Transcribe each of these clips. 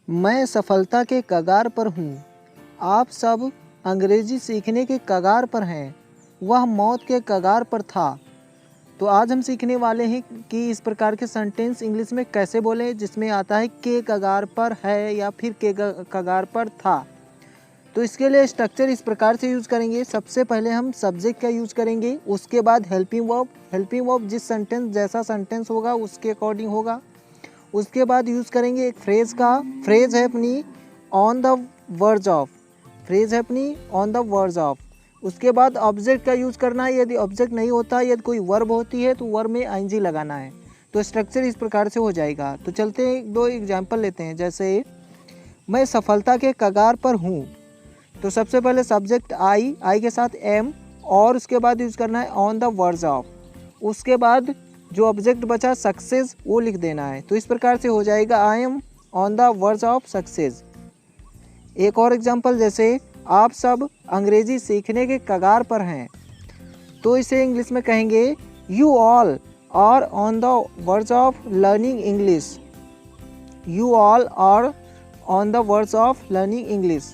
मैं सफलता के कगार पर हूँ। आप सब अंग्रेजी सीखने के कगार पर हैं। वह मौत के कगार पर था। तो आज हम सीखने वाले हैं कि इस प्रकार के सेंटेंस इंग्लिश में कैसे बोलें, जिसमें आता है के कगार पर है या फिर के कगार पर था। तो इसके लिए स्ट्रक्चर इस प्रकार से यूज़ करेंगे। सबसे पहले हम सब्जेक्ट का यूज़ करेंगे, उसके बाद हेल्पिंग वर्ब। हेल्पिंग वर्ब जिस सेंटेंस जैसा सेंटेंस होगा उसके अकॉर्डिंग होगा। उसके बाद यूज़ करेंगे एक फ्रेज़ का। फ्रेज़ है अपनी on the words of. Phrase है अपनी ऑन द वर्ड्स ऑफ। उसके बाद ऑब्जेक्ट का यूज़ करना है। यदि ऑब्जेक्ट नहीं होता, यदि कोई वर्ब होती है तो वर्ब में आईएनजी लगाना है। तो स्ट्रक्चर इस प्रकार से हो जाएगा। तो चलते हैं, दो एग्जाम्पल लेते हैं। जैसे मैं सफलता के कगार पर हूँ, तो सबसे पहले सब्जेक्ट आई के साथ एम, और उसके बाद यूज़ करना है ऑन द वर्ड्स ऑफ। उसके बाद जो ऑब्जेक्ट बचा सक्सेस, वो लिख देना है। तो इस प्रकार से हो जाएगा I M on the words of success. एक और एग्जांपल, जैसे आप सब अंग्रेजी सीखने के कगार पर हैं, तो इसे इंग्लिश में कहेंगे you all are on the words of learning English. You all are on the words of learning English.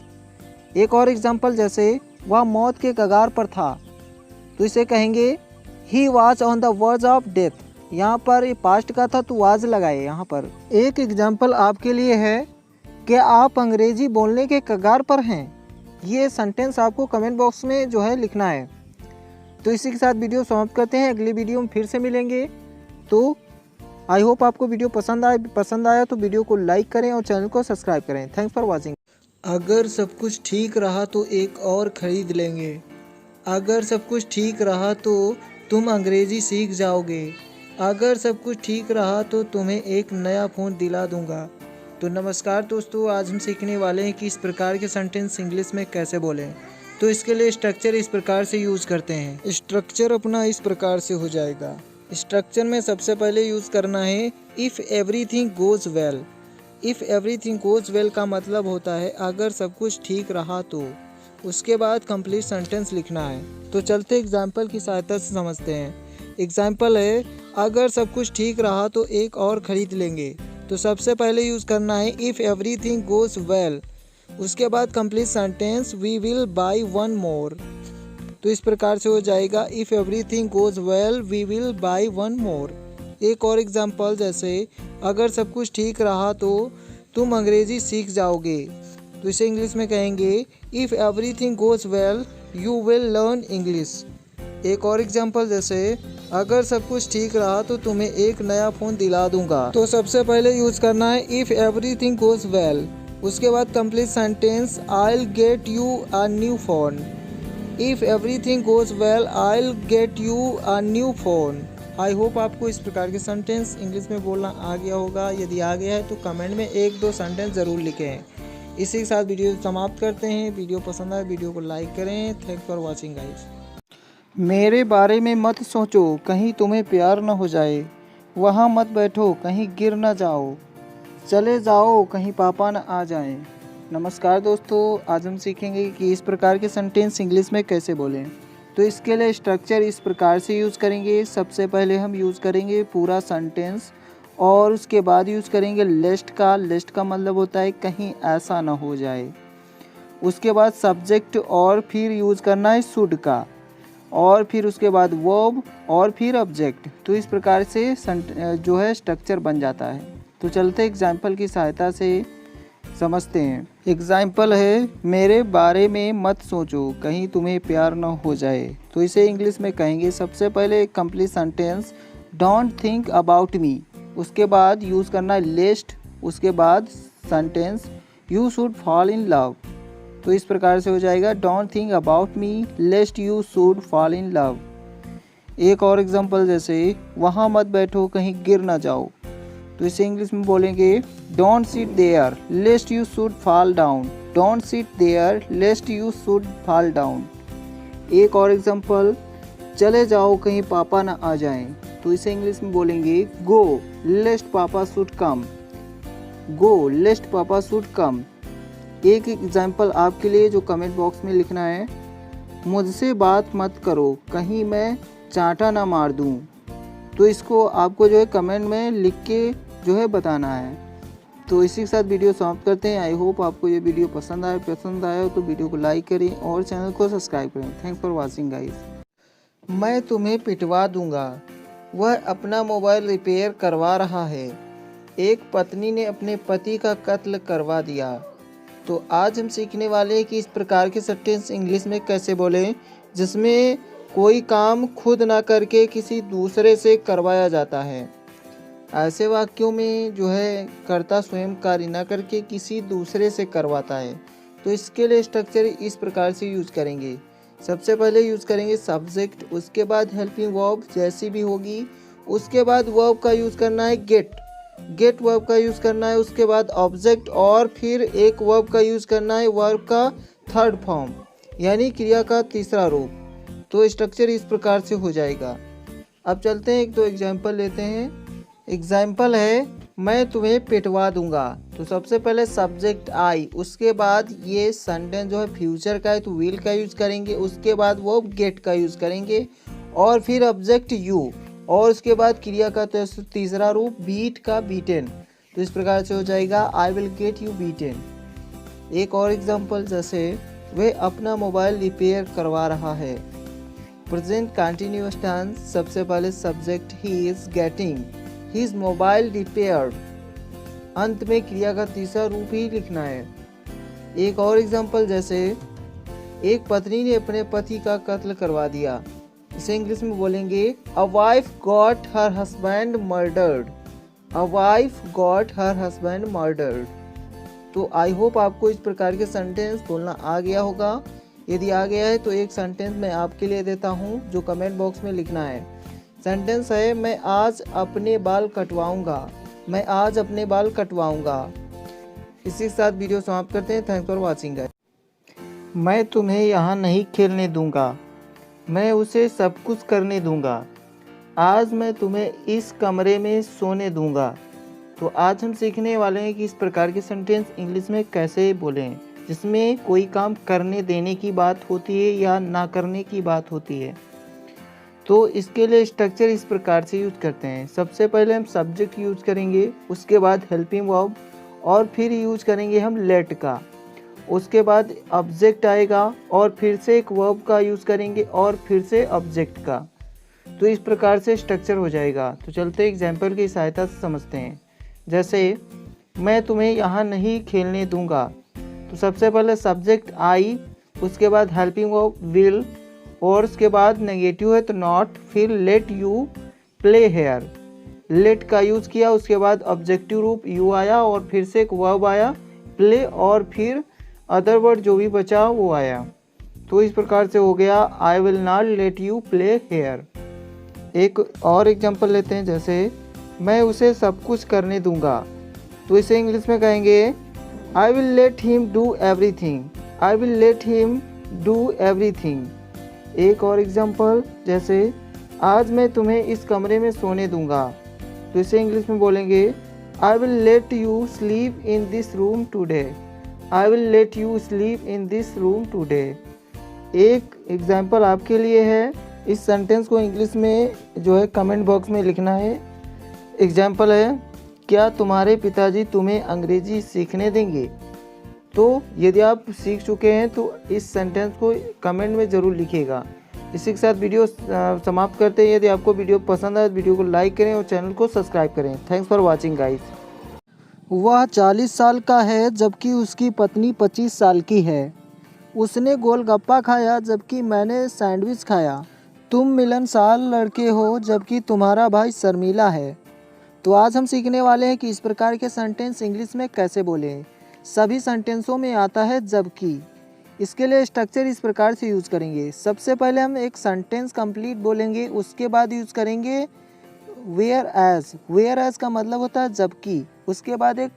एक और एग्जांपल, जैसे वह मौत के कगार पर था, तो इसे कहेंगे he was on the words of death. यहाँ पर ये पास्ट का था तो वाज लगाए यहाँ पर। एक एग्जांपल आपके लिए है कि आप अंग्रेजी बोलने के कगार पर हैं। ये सेंटेंस आपको कमेंट बॉक्स में जो है लिखना है। तो इसी के साथ वीडियो समाप्त करते हैं। अगली वीडियो में फिर से मिलेंगे। तो आई होप आपको वीडियो पसंद आया तो वीडियो को लाइक करें और चैनल को सब्सक्राइब करें। Thanks for watching. अगर सब कुछ ठीक रहा तो एक और ख़रीद लेंगे। अगर सब कुछ ठीक रहा तो तुम अंग्रेज़ी सीख जाओगे। अगर सब कुछ ठीक रहा तो तुम्हें एक नया फ़ोन दिला दूंगा। तो नमस्कार दोस्तों, आज हम सीखने वाले हैं कि इस प्रकार के सेंटेंस इंग्लिश में कैसे बोलें। तो इसके लिए स्ट्रक्चर इस प्रकार से यूज़ करते हैं। स्ट्रक्चर अपना इस प्रकार से हो जाएगा। स्ट्रक्चर में सबसे पहले यूज़ करना है if everything goes well. If everything goes well का मतलब होता है अगर सब कुछ ठीक रहा तो। उसके बाद कंप्लीट सेंटेंस लिखना है। तो चलते एग्जाम्पल की सहायता से समझते हैं। एग्जाम्पल है अगर सब कुछ ठीक रहा तो एक और ख़रीद लेंगे। तो सबसे पहले यूज़ करना है इफ़ एवरीथिंग गोज़ वेल। उसके बाद complete sentence we will buy one more. तो इस प्रकार से हो जाएगा if everything goes well we will buy one more. एक और एग्जाम्पल, जैसे अगर सब कुछ ठीक रहा तो तुम अंग्रेज़ी सीख जाओगे। तो इसे इंग्लिश में कहेंगे if everything goes well you will learn English. एक और एग्जाम्पल, जैसे अगर सब कुछ ठीक रहा तो तुम्हें एक नया फ़ोन दिला दूंगा। तो सबसे पहले यूज़ करना है इफ़ एवरीथिंग गोज़ वेल। उसके बाद complete sentence I will get you a new phone. If everything goes well I will get you a new phone. I hope आपको इस प्रकार के सेंटेंस इंग्लिश में बोलना आ गया होगा। यदि आ गया है तो कमेंट में एक दो सेंटेंस ज़रूर लिखें। इसी के साथ वीडियो समाप्त करते हैं। वीडियो पसंद आए वीडियो को लाइक करें। Thanks for watching guys. मेरे बारे में मत सोचो कहीं तुम्हें प्यार न हो जाए। वहाँ मत बैठो कहीं गिर न जाओ। चले जाओ कहीं पापा न आ जाए। नमस्कार दोस्तों, आज हम सीखेंगे कि इस प्रकार के सेंटेंस इंग्लिश में कैसे बोलें। तो इसके लिए स्ट्रक्चर इस प्रकार से यूज़ करेंगे। सबसे पहले हम यूज़ करेंगे पूरा सेंटेंस, और उसके बाद यूज़ करेंगे लिस्ट का। लिस्ट का मतलब होता है कहीं ऐसा ना हो जाए। उसके बाद सब्जेक्ट, और फिर यूज़ करना है शुड का, और फिर उसके बाद वर्ब, और फिर ऑब्जेक्ट। तो इस प्रकार से जो है स्ट्रक्चर बन जाता है। तो चलते एग्जाम्पल की सहायता से समझते हैं। एग्जाम्पल है मेरे बारे में मत सोचो कहीं तुम्हें प्यार न हो जाए। तो इसे इंग्लिश में कहेंगे सबसे पहले complete sentence don't think about me. उसके बाद यूज़ करना है लिस्ट। उसके बाद sentence you should fall in love. तो इस प्रकार से हो जाएगा don't think about me लेस्ट you should fall in love. एक और एग्जांपल, जैसे वहाँ मत बैठो कहीं गिर ना जाओ। तो इसे इंग्लिश में बोलेंगे don't sit there lest you should fall down. Don't sit there lest you should fall down. एक और एग्जांपल, चले जाओ कहीं पापा ना आ जाएं। तो इसे इंग्लिश में बोलेंगे गो लेस्ट पापा शुड कम। गो लेस्ट पापा शुड कम। एक एग्जाम्पल आपके लिए जो कमेंट बॉक्स में लिखना है, मुझसे बात मत करो कहीं मैं चांटा ना मार दूं। तो इसको आपको जो है कमेंट में लिख के जो है बताना है। तो इसी के साथ वीडियो समाप्त करते हैं। आई होप आपको ये वीडियो पसंद आया हो तो वीडियो को लाइक करें और चैनल को सब्सक्राइब करें। Thanks for watching guys. मैं तुम्हें पिटवा दूंगा। वह अपना मोबाइल रिपेयर करवा रहा है। एक पत्नी ने अपने पति का कत्ल करवा दिया। तो आज हम सीखने वाले हैं कि इस प्रकार के सेंटेंस इंग्लिश में कैसे बोलें, जिसमें कोई काम खुद ना करके किसी दूसरे से करवाया जाता है। ऐसे वाक्यों में जो है कर्ता स्वयं कार्य ना करके किसी दूसरे से करवाता है। तो इसके लिए स्ट्रक्चर इस प्रकार से यूज करेंगे। सबसे पहले यूज करेंगे सब्जेक्ट, उसके बाद हेल्पिंग वर्ब जैसी भी होगी, उसके बाद वर्ब का यूज करना है गेट वर्ब का यूज करना है, उसके बाद ऑब्जेक्ट और फिर एक वर्ब का यूज करना है वर्ब का थर्ड फॉर्म यानी क्रिया का तीसरा रूप। तो स्ट्रक्चर इस प्रकार से हो जाएगा। अब चलते हैं, एक दो एग्जाम्पल लेते हैं। एग्जाम्पल है मैं तुम्हें पिटवा दूंगा। तो सबसे पहले सब्जेक्ट आई, उसके बाद ये सेंटेंस जो है फ्यूचर का है तो विल का यूज करेंगे, उसके बाद वो गेट का यूज करेंगे और फिर ऑब्जेक्ट यू और उसके बाद क्रिया का तीसरा रूप बीट का बीटेन। तो इस प्रकार से हो जाएगा I will get you beaten. एक और एग्जाम्पल जैसे वह अपना मोबाइल रिपेयर करवा रहा है। प्रेजेंट कंटिन्यूअस टेंस, सबसे पहले subject he is getting his mobile repaired, अंत में क्रिया का तीसरा रूप ही लिखना है। एक और एग्जांपल जैसे एक पत्नी ने अपने पति का कत्ल करवा दिया। इसे इंग्लिश में बोलेंगे a wife got her husband murdered. A wife got her husband murdered. तो आई होप आपको इस प्रकार के सेंटेंस बोलना आ गया होगा। यदि आ गया है तो एक सेंटेंस मैं आपके लिए देता हूँ जो कमेंट बॉक्स में लिखना है। सेंटेंस है मैं आज अपने बाल कटवाऊंगा। मैं आज अपने बाल कटवाऊंगा। इसी के साथ वीडियो समाप्त करते हैं। Thanks for watching. मैं तुम्हें यहाँ नहीं खेलने दूंगा। मैं उसे सब कुछ करने दूंगा। आज मैं तुम्हें इस कमरे में सोने दूंगा। तो आज हम सीखने वाले हैं कि इस प्रकार के सेंटेंस इंग्लिश में कैसे बोलें, जिसमें कोई काम करने देने की बात होती है या ना करने की बात होती है। तो इसके लिए स्ट्रक्चर इस प्रकार से यूज करते हैं। सबसे पहले हम सब्जेक्ट यूज करेंगे, उसके बाद हेल्पिंग वर्ब और फिर यूज करेंगे हम लेट का, उसके बाद ऑब्जेक्ट आएगा और फिर से एक वर्ब का यूज करेंगे और फिर से ऑब्जेक्ट का। तो इस प्रकार से स्ट्रक्चर हो जाएगा। तो चलते एग्जाम्पल की सहायता से समझते हैं। जैसे मैं तुम्हें यहाँ नहीं खेलने दूंगा। तो सबसे पहले सब्जेक्ट आई, उसके बाद हेल्पिंग वर्ब विल और उसके बाद नेगेटिव है तो नॉट, फिर let you play here, let का यूज़ किया, उसके बाद ऑब्जेक्टिव रूप यू आया और फिर से एक वर्ब आया प्ले और फिर अदर वर्ड जो भी बचा वो आया। तो इस प्रकार से हो गया I will not let you play here. एक और एग्जांपल लेते हैं, जैसे मैं उसे सब कुछ करने दूंगा। तो इसे इंग्लिश में कहेंगे I will let him do everything. I will let him do everything. एक और एग्जांपल जैसे आज मैं तुम्हें इस कमरे में सोने दूंगा। तो इसे इंग्लिश में बोलेंगे I will let you sleep in this room today. I will let you sleep in this room today. एक एग्जांपल आपके लिए है, इस सेंटेंस को इंग्लिश में जो है कमेंट बॉक्स में लिखना है। एग्जांपल है क्या तुम्हारे पिताजी तुम्हें अंग्रेजी सीखने देंगे। तो यदि आप सीख चुके हैं तो इस सेंटेंस को कमेंट में ज़रूर लिखिएगा। इसी के साथ वीडियो समाप्त करते हैं। यदि आपको वीडियो पसंद आए तो वीडियो को लाइक करें और चैनल को सब्सक्राइब करें। Thanks for watching guys. वह 40 साल का है जबकि उसकी पत्नी 25 साल की है। उसने गोलगप्पा खाया जबकि मैंने सैंडविच खाया। तुम मिलनसार लड़के हो जबकि तुम्हारा भाई शर्मीला है। तो आज हम सीखने वाले हैं कि इस प्रकार के सेंटेंस इंग्लिश में कैसे बोलें। सभी सेंटेंसों में आता है जबकि। इसके लिए स्ट्रक्चर इस प्रकार से यूज़ करेंगे। सबसे पहले हम एक सेंटेंस कंप्लीट बोलेंगे, उसके बाद यूज़ करेंगे वेयर एज। वेयर एज का मतलब होता है जबकि। उसके बाद एक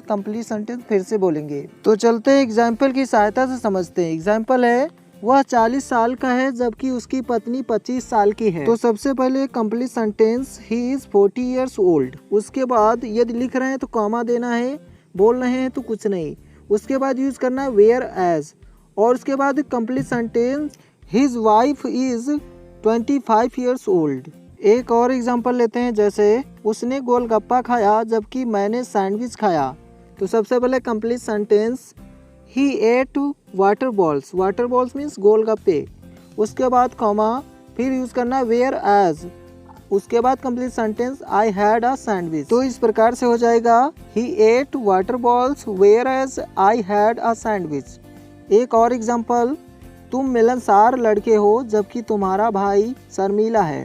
कंप्लीट सेंटेंस फिर से बोलेंगे। तो चलते हैं एग्जाम्पल की सहायता से समझते हैं। एग्जाम्पल है वह 40 साल का है जबकि उसकी पत्नी 25 साल की है। तो सबसे पहले complete sentence he is 40 years old. उसके बाद यदि लिख रहे हैं तो कॉमा देना है, बोल रहे हैं तो कुछ नहीं। उसके बाद यूज करना है वेयर एज और उसके बाद complete sentence his wife is 25 years old. एक और एग्जांपल लेते हैं, जैसे उसने गोलगप्पा खाया जबकि मैंने सैंडविच खाया। तो सबसे पहले complete sentence, he ate water balls, water balls means golgappe. उसके बाद कॉमा, फिर यूज़ करना वेयर एज। उसके बाद complete sentence, I had a sandwich. तो इस प्रकार से हो जाएगा, he ate water balls whereas I had a sandwich. एक और एग्जांपल, तुम मिलनसार लड़के हो जबकि तुम्हारा भाई शर्मीला है।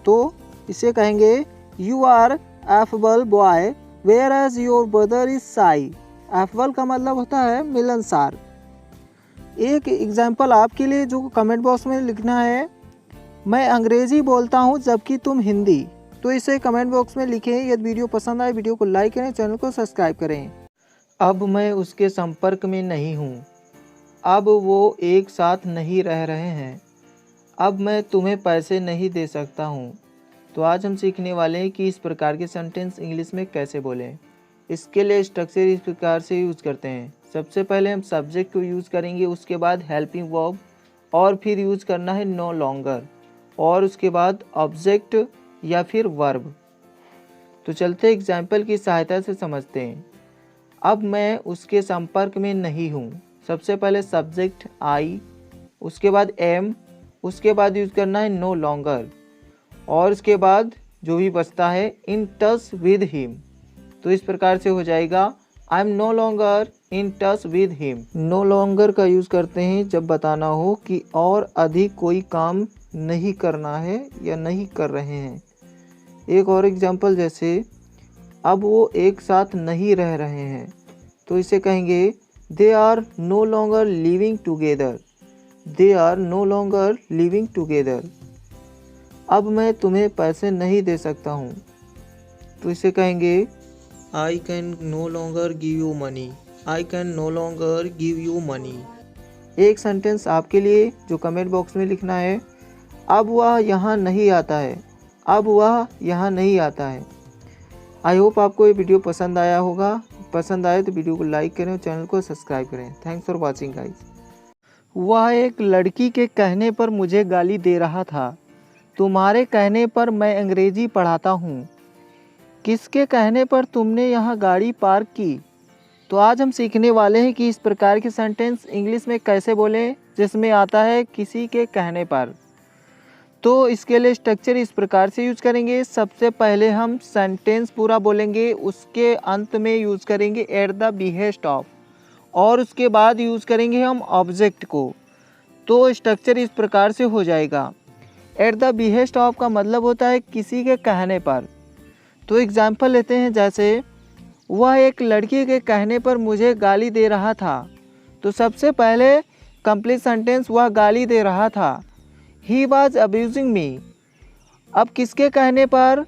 तो इसे कहेंगे, you are affable boy whereas your brother is shy. Affable का मतलब होता है मिलनसार। एक एग्जाम्पल आपके लिए जो कमेंट बॉक्स में लिखना है, मैं अंग्रेज़ी बोलता हूँ जबकि तुम हिंदी। तो इसे कमेंट बॉक्स में लिखें। यदि वीडियो पसंद आए वीडियो को लाइक करें, चैनल को सब्सक्राइब करें। अब मैं उसके संपर्क में नहीं हूँ। अब वो एक साथ नहीं रह रहे हैं। अब मैं तुम्हें पैसे नहीं दे सकता हूँ। तो आज हम सीखने वाले हैं कि इस प्रकार के सेंटेंस इंग्लिश में कैसे बोलें। इसके लिए स्ट्रक्चर इस प्रकार से यूज़ करते हैं। सबसे पहले हम सब्जेक्ट को यूज़ करेंगे, उसके बाद हेल्पिंग वर्ब, और फिर यूज़ करना है नो लॉन्गर, और उसके बाद ऑब्जेक्ट या फिर वर्ब। तो चलते एग्जाम्पल की सहायता से समझते हैं। अब मैं उसके संपर्क में नहीं हूँ। सबसे पहले सब्जेक्ट आई, उसके बाद एम, उसके बाद यूज़ करना है नो लॉन्गर, और उसके बाद जो भी बचता है इन टच विद हिम। तो इस प्रकार से हो जाएगा, I am no longer in touch with him. No longer का यूज़ करते हैं जब बताना हो कि और अधिक कोई काम नहीं करना है या नहीं कर रहे हैं। एक और एग्जांपल, जैसे अब वो एक साथ नहीं रह रहे हैं। तो इसे कहेंगे, they are no longer living together. They are no longer living together. अब मैं तुम्हें पैसे नहीं दे सकता हूँ। तो इसे कहेंगे, I can no longer give you money. I can no longer give you money. एक सेंटेंस आपके लिए जो कमेंट बॉक्स में लिखना है, अब वह यहाँ नहीं आता है। अब वह यहाँ नहीं आता है। आई होप आपको ये वीडियो पसंद आया होगा। पसंद आए तो वीडियो को लाइक करें और चैनल को सब्सक्राइब करें। Thanks for watching guys. वह एक लड़की के कहने पर मुझे गाली दे रहा था। तुम्हारे कहने पर मैं अंग्रेजी पढ़ाता हूँ। किसके कहने पर तुमने यहाँ गाड़ी पार्क की। तो आज हम सीखने वाले हैं कि इस प्रकार के सेंटेंस इंग्लिश में कैसे बोलें, जिसमें आता है किसी के कहने पर। तो इसके लिए स्ट्रक्चर इस प्रकार से यूज़ करेंगे। सबसे पहले हम सेंटेंस पूरा बोलेंगे, उसके अंत में यूज़ करेंगे एट द बिहेस्ट ऑफ, और उसके बाद यूज़ करेंगे हम ऑब्जेक्ट को। तो स्ट्रक्चर इस प्रकार से हो जाएगा। एट द बिहेस्ट ऑफ का मतलब होता है किसी के कहने पर। तो एग्जाम्पल लेते हैं, जैसे वह एक लड़की के कहने पर मुझे गाली दे रहा था। तो सबसे पहले कंप्लीट सेंटेंस, वह गाली दे रहा था। He was abusing me. अब किसके कहने पर,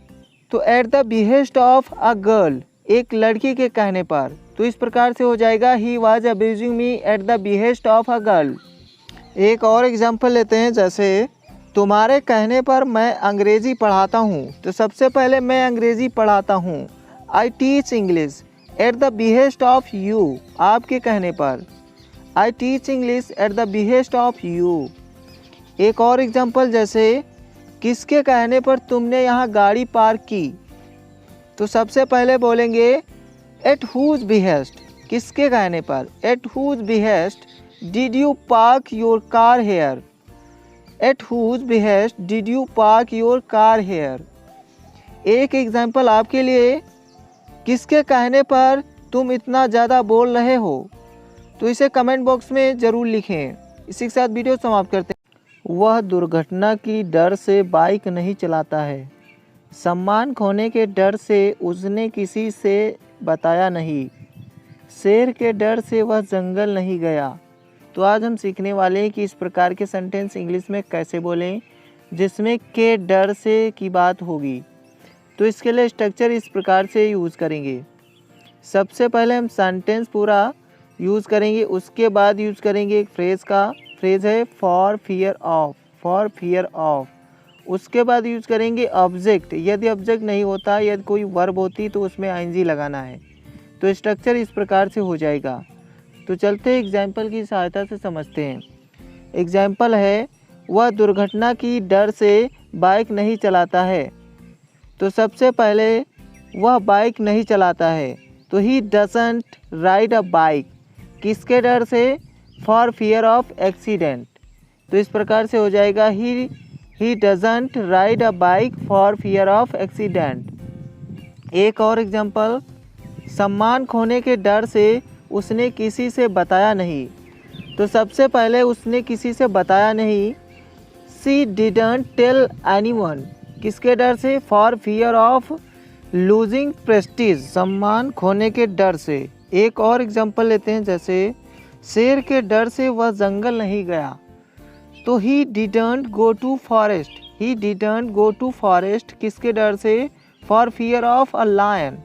तो at the behest of a girl, एक लड़की के कहने पर। तो इस प्रकार से हो जाएगा, he was abusing me at the behest of a girl. एक और एग्जाम्पल लेते हैं, जैसे तुम्हारे कहने पर मैं अंग्रेज़ी पढ़ाता हूँ। तो सबसे पहले मैं अंग्रेज़ी पढ़ाता हूँ, I teach English at the behest of you, आपके कहने पर। I teach English at the behest of you. एक और एग्जाम्पल, जैसे किसके कहने पर तुमने यहाँ गाड़ी पार्क की। तो सबसे पहले बोलेंगे एट हुज बिहेस्ट, किसके कहने पर। At whose behest did you park your car here. At whose behest did you park your car here. एक एग्जाम्पल आपके लिए, किसके कहने पर तुम इतना ज़्यादा बोल रहे हो। तो इसे कमेंट बॉक्स में ज़रूर लिखें। इसी के साथ वीडियो समाप्त करते हैं। वह दुर्घटना की डर से बाइक नहीं चलाता है। सम्मान खोने के डर से उसने किसी से बताया नहीं। शेर के डर से वह जंगल नहीं गया। तो आज हम सीखने वाले हैं कि इस प्रकार के सेंटेंस इंग्लिश में कैसे बोलें, जिसमें के डर से की बात होगी। तो इसके लिए स्ट्रक्चर इस प्रकार से यूज़ करेंगे। सबसे पहले हम सेंटेंस पूरा यूज़ करेंगे, उसके बाद यूज़ करेंगे एक फ्रेज़ का। फ्रेज़ है for fear of, for fear of. उसके बाद यूज़ करेंगे ऑब्जेक्ट। यदि ऑब्जेक्ट नहीं होता, यदि कोई वर्ब होती तो उसमें आईएनजी लगाना है। तो स्ट्रक्चर इस प्रकार से हो जाएगा। तो चलते एग्जाम्पल की सहायता से समझते हैं। एग्जाम्पल है, वह दुर्घटना की डर से बाइक नहीं चलाता है। तो सबसे पहले वह बाइक नहीं चलाता है, तो he doesn't ride a bike, किसके डर से? For fear of accident. तो इस प्रकार से हो जाएगा he doesn't ride a bike for fear of accident. एक और एग्जांपल, सम्मान खोने के डर से उसने किसी से बताया नहीं। तो सबसे पहले उसने किसी से बताया नहीं, शी डिडंट टेल एनीवन, किसके डर से? For fear of losing Prestige, सम्मान खोने के डर से। एक और एग्जांपल लेते हैं, जैसे शेर के डर से वह जंगल नहीं गया। तो he didn't go to forest, he didn't go to forest, किसके डर से? For fear of a lion.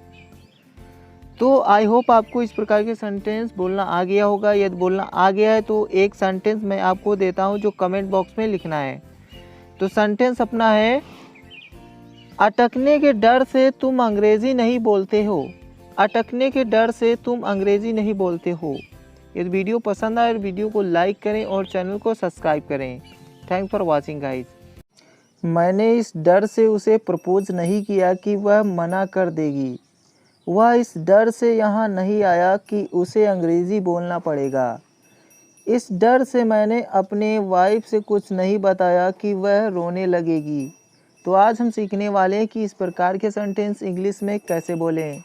तो आई होप आपको इस प्रकार के सेंटेंस बोलना आ गया होगा। यदि बोलना आ गया है तो एक सेंटेंस मैं आपको देता हूं जो कमेंट बॉक्स में लिखना है। तो सेंटेंस अपना है, अटकने के डर से तुम अंग्रेजी नहीं बोलते हो। अटकने के डर से तुम अंग्रेजी नहीं बोलते हो। यदि वीडियो पसंद आए तो वीडियो को लाइक करें और चैनल को सब्सक्राइब करें। Thank for watching guys. मैंने इस डर से उसे प्रपोज नहीं किया कि वह मना कर देगी। वह इस डर से यहाँ नहीं आया कि उसे अंग्रेज़ी बोलना पड़ेगा। इस डर से मैंने अपने वाइफ से कुछ नहीं बताया कि वह रोने लगेगी। तो आज हम सीखने वाले हैं कि इस प्रकार के सेंटेंस इंग्लिश में कैसे बोलें।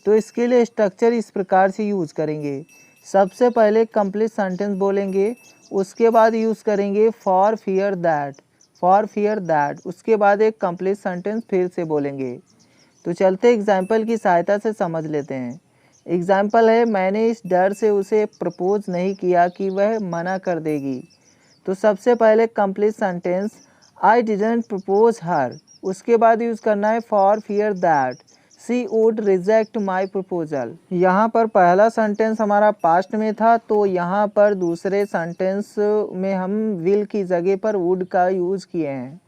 तो इसके लिए स्ट्रक्चर इस प्रकार से यूज़ करेंगे। सबसे पहले कंप्लीट सेंटेंस बोलेंगे, उसके बाद यूज़ करेंगे for fear that, for fear that. उसके बाद एक कंप्लीट सेंटेंस फिर से बोलेंगे। तो चलते एग्जाम्पल की सहायता से समझ लेते हैं। एग्जाम्पल है, मैंने इस डर से उसे प्रपोज नहीं किया कि वह मना कर देगी। तो सबसे पहले complete sentence, I didn't propose हर। उसके बाद यूज़ करना है for fear that she would reject my proposal. यहाँ पर पहला सेंटेंस हमारा पास्ट में था, तो यहाँ पर दूसरे सेंटेंस में हम विल की जगह पर वुड का यूज़ किए हैं।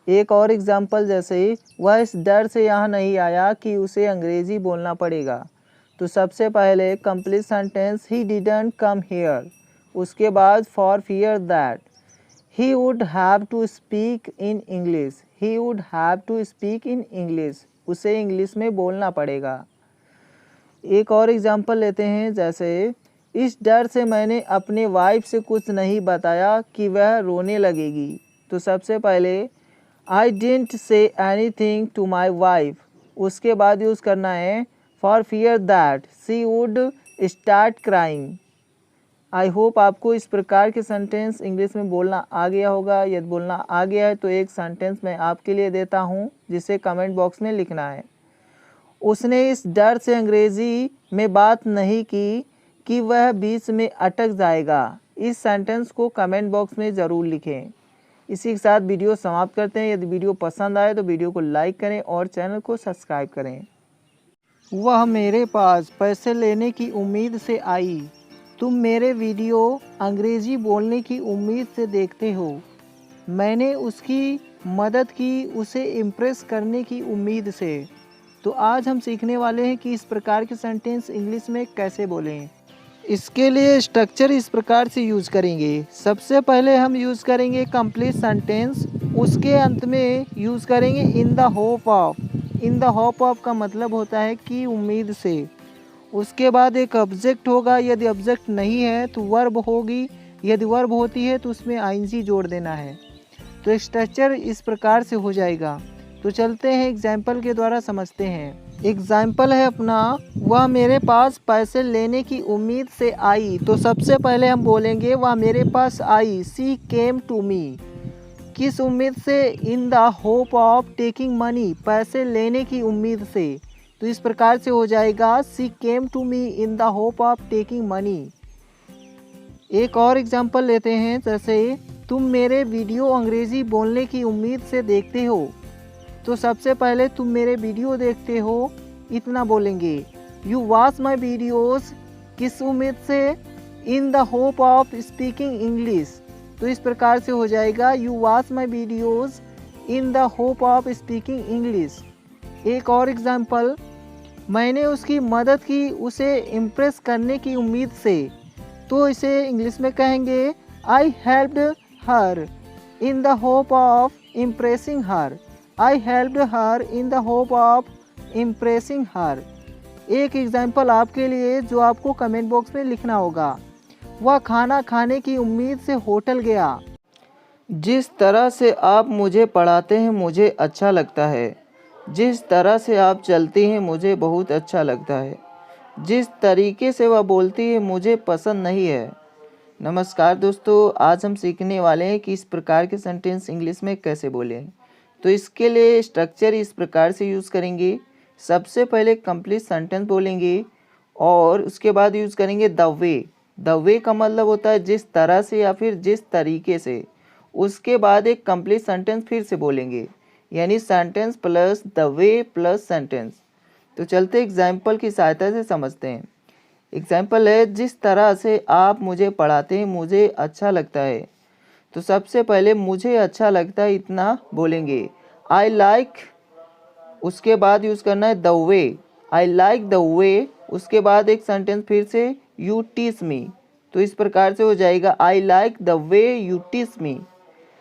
एक और एग्जाम्पल, जैसे वह इस डर से यहाँ नहीं आया कि उसे अंग्रेज़ी बोलना पड़ेगा। तो सबसे पहले complete sentence, he didn't come here. उसके बाद for fear that he would have to speak in English, he would have to speak in English, उसे इंग्लिश में बोलना पड़ेगा। एक और एग्जाम्पल लेते हैं, जैसे इस डर से मैंने अपने वाइफ से कुछ नहीं बताया कि वह रोने लगेगी। तो सबसे पहले I didn't say anything to my wife. उसके बाद यूज़ करना है for fear that she would start crying. I hope आपको इस प्रकार के सेंटेंस इंग्लिश में बोलना आ गया होगा। यदि बोलना आ गया है तो एक सेंटेंस मैं आपके लिए देता हूँ जिसे कमेंट बॉक्स में लिखना है। उसने इस डर से अंग्रेज़ी में बात नहीं की कि वह बीच में अटक जाएगा। इस सेंटेंस को कमेंट बॉक्स में ज़रूर लिखें। इसी के साथ वीडियो समाप्त करते हैं। यदि वीडियो पसंद आए तो वीडियो को लाइक करें और चैनल को सब्सक्राइब करें। वह मेरे पास पैसे लेने की उम्मीद से आई। तुम मेरे वीडियो अंग्रेज़ी बोलने की उम्मीद से देखते हो। मैंने उसकी मदद की उसे इम्प्रेस करने की उम्मीद से। तो आज हम सीखने वाले हैं कि इस प्रकार के सेंटेंस इंग्लिश में कैसे बोलें। इसके लिए स्ट्रक्चर इस प्रकार से यूज़ करेंगे। सबसे पहले हम यूज़ करेंगे कंप्लीट सेंटेंस, उसके अंत में यूज़ करेंगे इन the hope of. In the hope of का मतलब होता है कि उम्मीद से। उसके बाद एक ऑब्जेक्ट होगा, यदि ऑब्जेक्ट नहीं है तो वर्ब होगी, यदि वर्ब होती है तो उसमें आईएनजी जोड़ देना है। तो स्ट्रक्चर इस प्रकार से हो जाएगा। तो चलते हैं एग्जाम्पल के द्वारा समझते हैं। एग्जाम्पल है अपना, वह मेरे पास पैसे लेने की उम्मीद से आई। तो सबसे पहले हम बोलेंगे वह मेरे पास आई, सी केम टू मी। किस उम्मीद से? इन the hope of taking money, पैसे लेने की उम्मीद से। तो इस प्रकार से हो जाएगा, she came to me in the hope of taking money. एक और एग्जाम्पल लेते हैं, जैसे तुम मेरे वीडियो अंग्रेज़ी बोलने की उम्मीद से देखते हो। तो सबसे पहले तुम मेरे वीडियो देखते हो इतना बोलेंगे। यू वॉच माई वीडियोज़, किस उम्मीद से? इन the hope of speaking English. तो इस प्रकार से हो जाएगा, you watch my videos in the hope of speaking English. एक और एग्जाम्पल, मैंने उसकी मदद की उसे इम्प्रेस करने की उम्मीद से। तो इसे इंग्लिश में कहेंगे, I helped her in the hope of impressing her. I helped her in the hope of impressing her. एक एग्जाम्पल आपके लिए जो आपको कमेंट बॉक्स में लिखना होगा। वह खाना खाने की उम्मीद से होटल गया। जिस तरह से आप मुझे पढ़ाते हैं मुझे अच्छा लगता है। जिस तरह से आप चलती हैं मुझे बहुत अच्छा लगता है। जिस तरीके से वह बोलती है मुझे पसंद नहीं है। नमस्कार दोस्तों, आज हम सीखने वाले हैं कि इस प्रकार के सेंटेंस इंग्लिश में कैसे बोलें। तो इसके लिए स्ट्रक्चर इस प्रकार से यूज़ करेंगे। सबसे पहले कंप्लीट सेंटेंस बोलेंगे और उसके बाद यूज़ करेंगे द वे। द वे का मतलब होता है जिस तरह से या फिर जिस तरीके से। उसके बाद एक कंप्लीट सेंटेंस फिर से बोलेंगे, यानी sentence plus the way plus sentence. तो चलते एग्जाम्पल की सहायता से समझते हैं। एग्जाम्पल है, जिस तरह से आप मुझे पढ़ाते हैं मुझे अच्छा लगता है। तो सबसे पहले मुझे अच्छा लगता है इतना बोलेंगे, आई लाइक। उसके बाद यूज़ करना है the way, I like the वे। उसके बाद एक सेंटेंस फिर से, यू टीच मी। तो इस प्रकार से हो जाएगा, I like the way you teach me.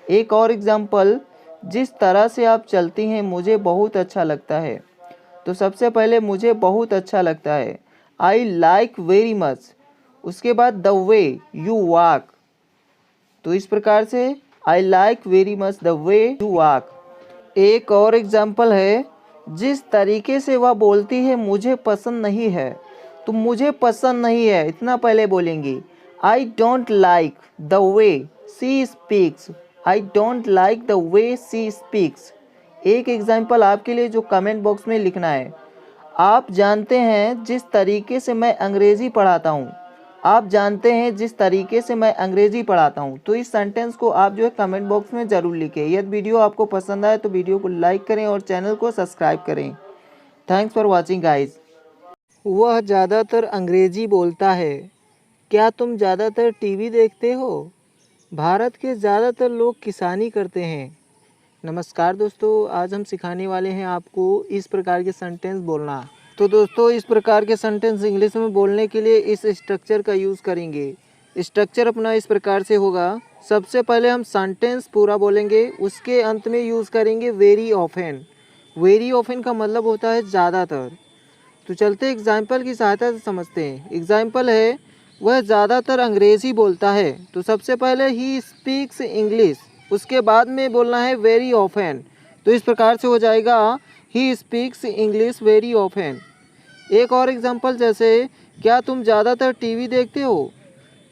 एक और एग्जाम्पल, जिस तरह से आप चलती हैं मुझे बहुत अच्छा लगता है। तो सबसे पहले मुझे बहुत अच्छा लगता है, आई लाइक वेरी मच। उसके बाद द वे यू वॉक। तो इस प्रकार से I like very much the way you walk. एक और एग्जाम्पल है, जिस तरीके से वह बोलती है मुझे पसंद नहीं है। तो मुझे पसंद नहीं है इतना पहले बोलेंगे, I don't like the way she speaks. I don't like the way she speaks. एक एग्जाम्पल आपके लिए जो कमेंट बॉक्स में लिखना है, आप जानते हैं जिस तरीके से मैं अंग्रेज़ी पढ़ाता हूँ। आप जानते हैं जिस तरीके से मैं अंग्रेज़ी पढ़ाता हूँ। तो इस सेंटेंस को आप जो है कमेंट बॉक्स में ज़रूर लिखें। यदि वीडियो आपको पसंद आए तो वीडियो को लाइक करें और चैनल को सब्सक्राइब करें। Thanks for watching guys. वह ज़्यादातर अंग्रेज़ी बोलता है। क्या तुम ज़्यादातर टीवी देखते हो? भारत के ज़्यादातर लोग किसानी करते हैं। नमस्कार दोस्तों, आज हम सिखाने वाले हैं आपको इस प्रकार के सेंटेंस बोलना। तो दोस्तों, इस प्रकार के सेंटेंस इंग्लिश में बोलने के लिए इस स्ट्रक्चर का यूज़ करेंगे। स्ट्रक्चर अपना इस प्रकार से होगा, सबसे पहले हम सेंटेंस पूरा बोलेंगे, उसके अंत में यूज़ करेंगे वेरी ऑफन। वेरी ऑफन का मतलब होता है ज़्यादातर। तो चलते एग्जाम्पल की सहायता से समझते हैं। एग्जाम्पल है, वह ज़्यादातर अंग्रेज़ी बोलता है। तो सबसे पहले ही स्पीक्स इंग्लिश, उसके बाद में बोलना है वेरी ऑफन। तो इस प्रकार से हो जाएगा, he speaks English very often. एक और एग्जांपल, जैसे क्या तुम ज़्यादातर टीवी देखते हो?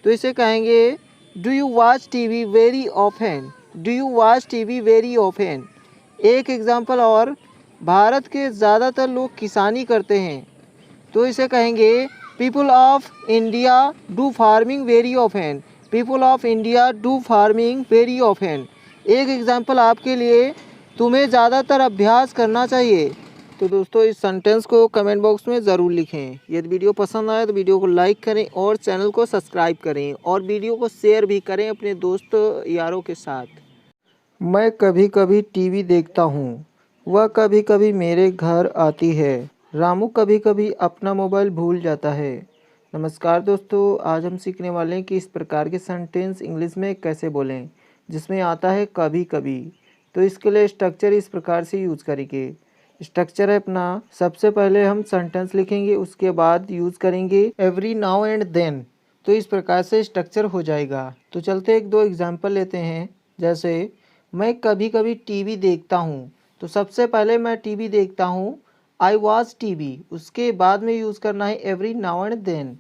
तो इसे कहेंगे, do you watch TV very often. Do you watch TV very often. एक एग्जांपल और, भारत के ज़्यादातर लोग किसानी करते हैं। तो इसे कहेंगे, people of India do farming very often. People of India do farming very often. एक एग्जांपल आपके लिए, तुम्हें ज़्यादातर अभ्यास करना चाहिए। तो दोस्तों, इस सेंटेंस को कमेंट बॉक्स में ज़रूर लिखें। यदि वीडियो पसंद आए तो वीडियो को लाइक करें और चैनल को सब्सक्राइब करें और वीडियो को शेयर भी करें अपने दोस्त यारों के साथ। मैं कभी कभी टीवी देखता हूँ। वह कभी कभी मेरे घर आती है। रामू कभी कभी अपना मोबाइल भूल जाता है। नमस्कार दोस्तों, आज हम सीखने वाले हैं कि इस प्रकार के सेंटेंस इंग्लिश में कैसे बोलें, जिसमें आता है कभी कभी। तो इसके लिए स्ट्रक्चर इस प्रकार से यूज़ करेंगे। स्ट्रक्चर है अपना, सबसे पहले हम सेंटेंस लिखेंगे, उसके बाद यूज़ करेंगे एवरी नाउ एंड देन। तो इस प्रकार से स्ट्रक्चर हो जाएगा। तो चलते एक दो एग्जाम्पल लेते हैं। जैसे, मैं कभी कभी टीवी देखता हूँ। तो सबसे पहले मैं टीवी देखता हूँ, आई वॉच टीवी। उसके बाद में यूज़ करना है एवरी नाउ एंड देन।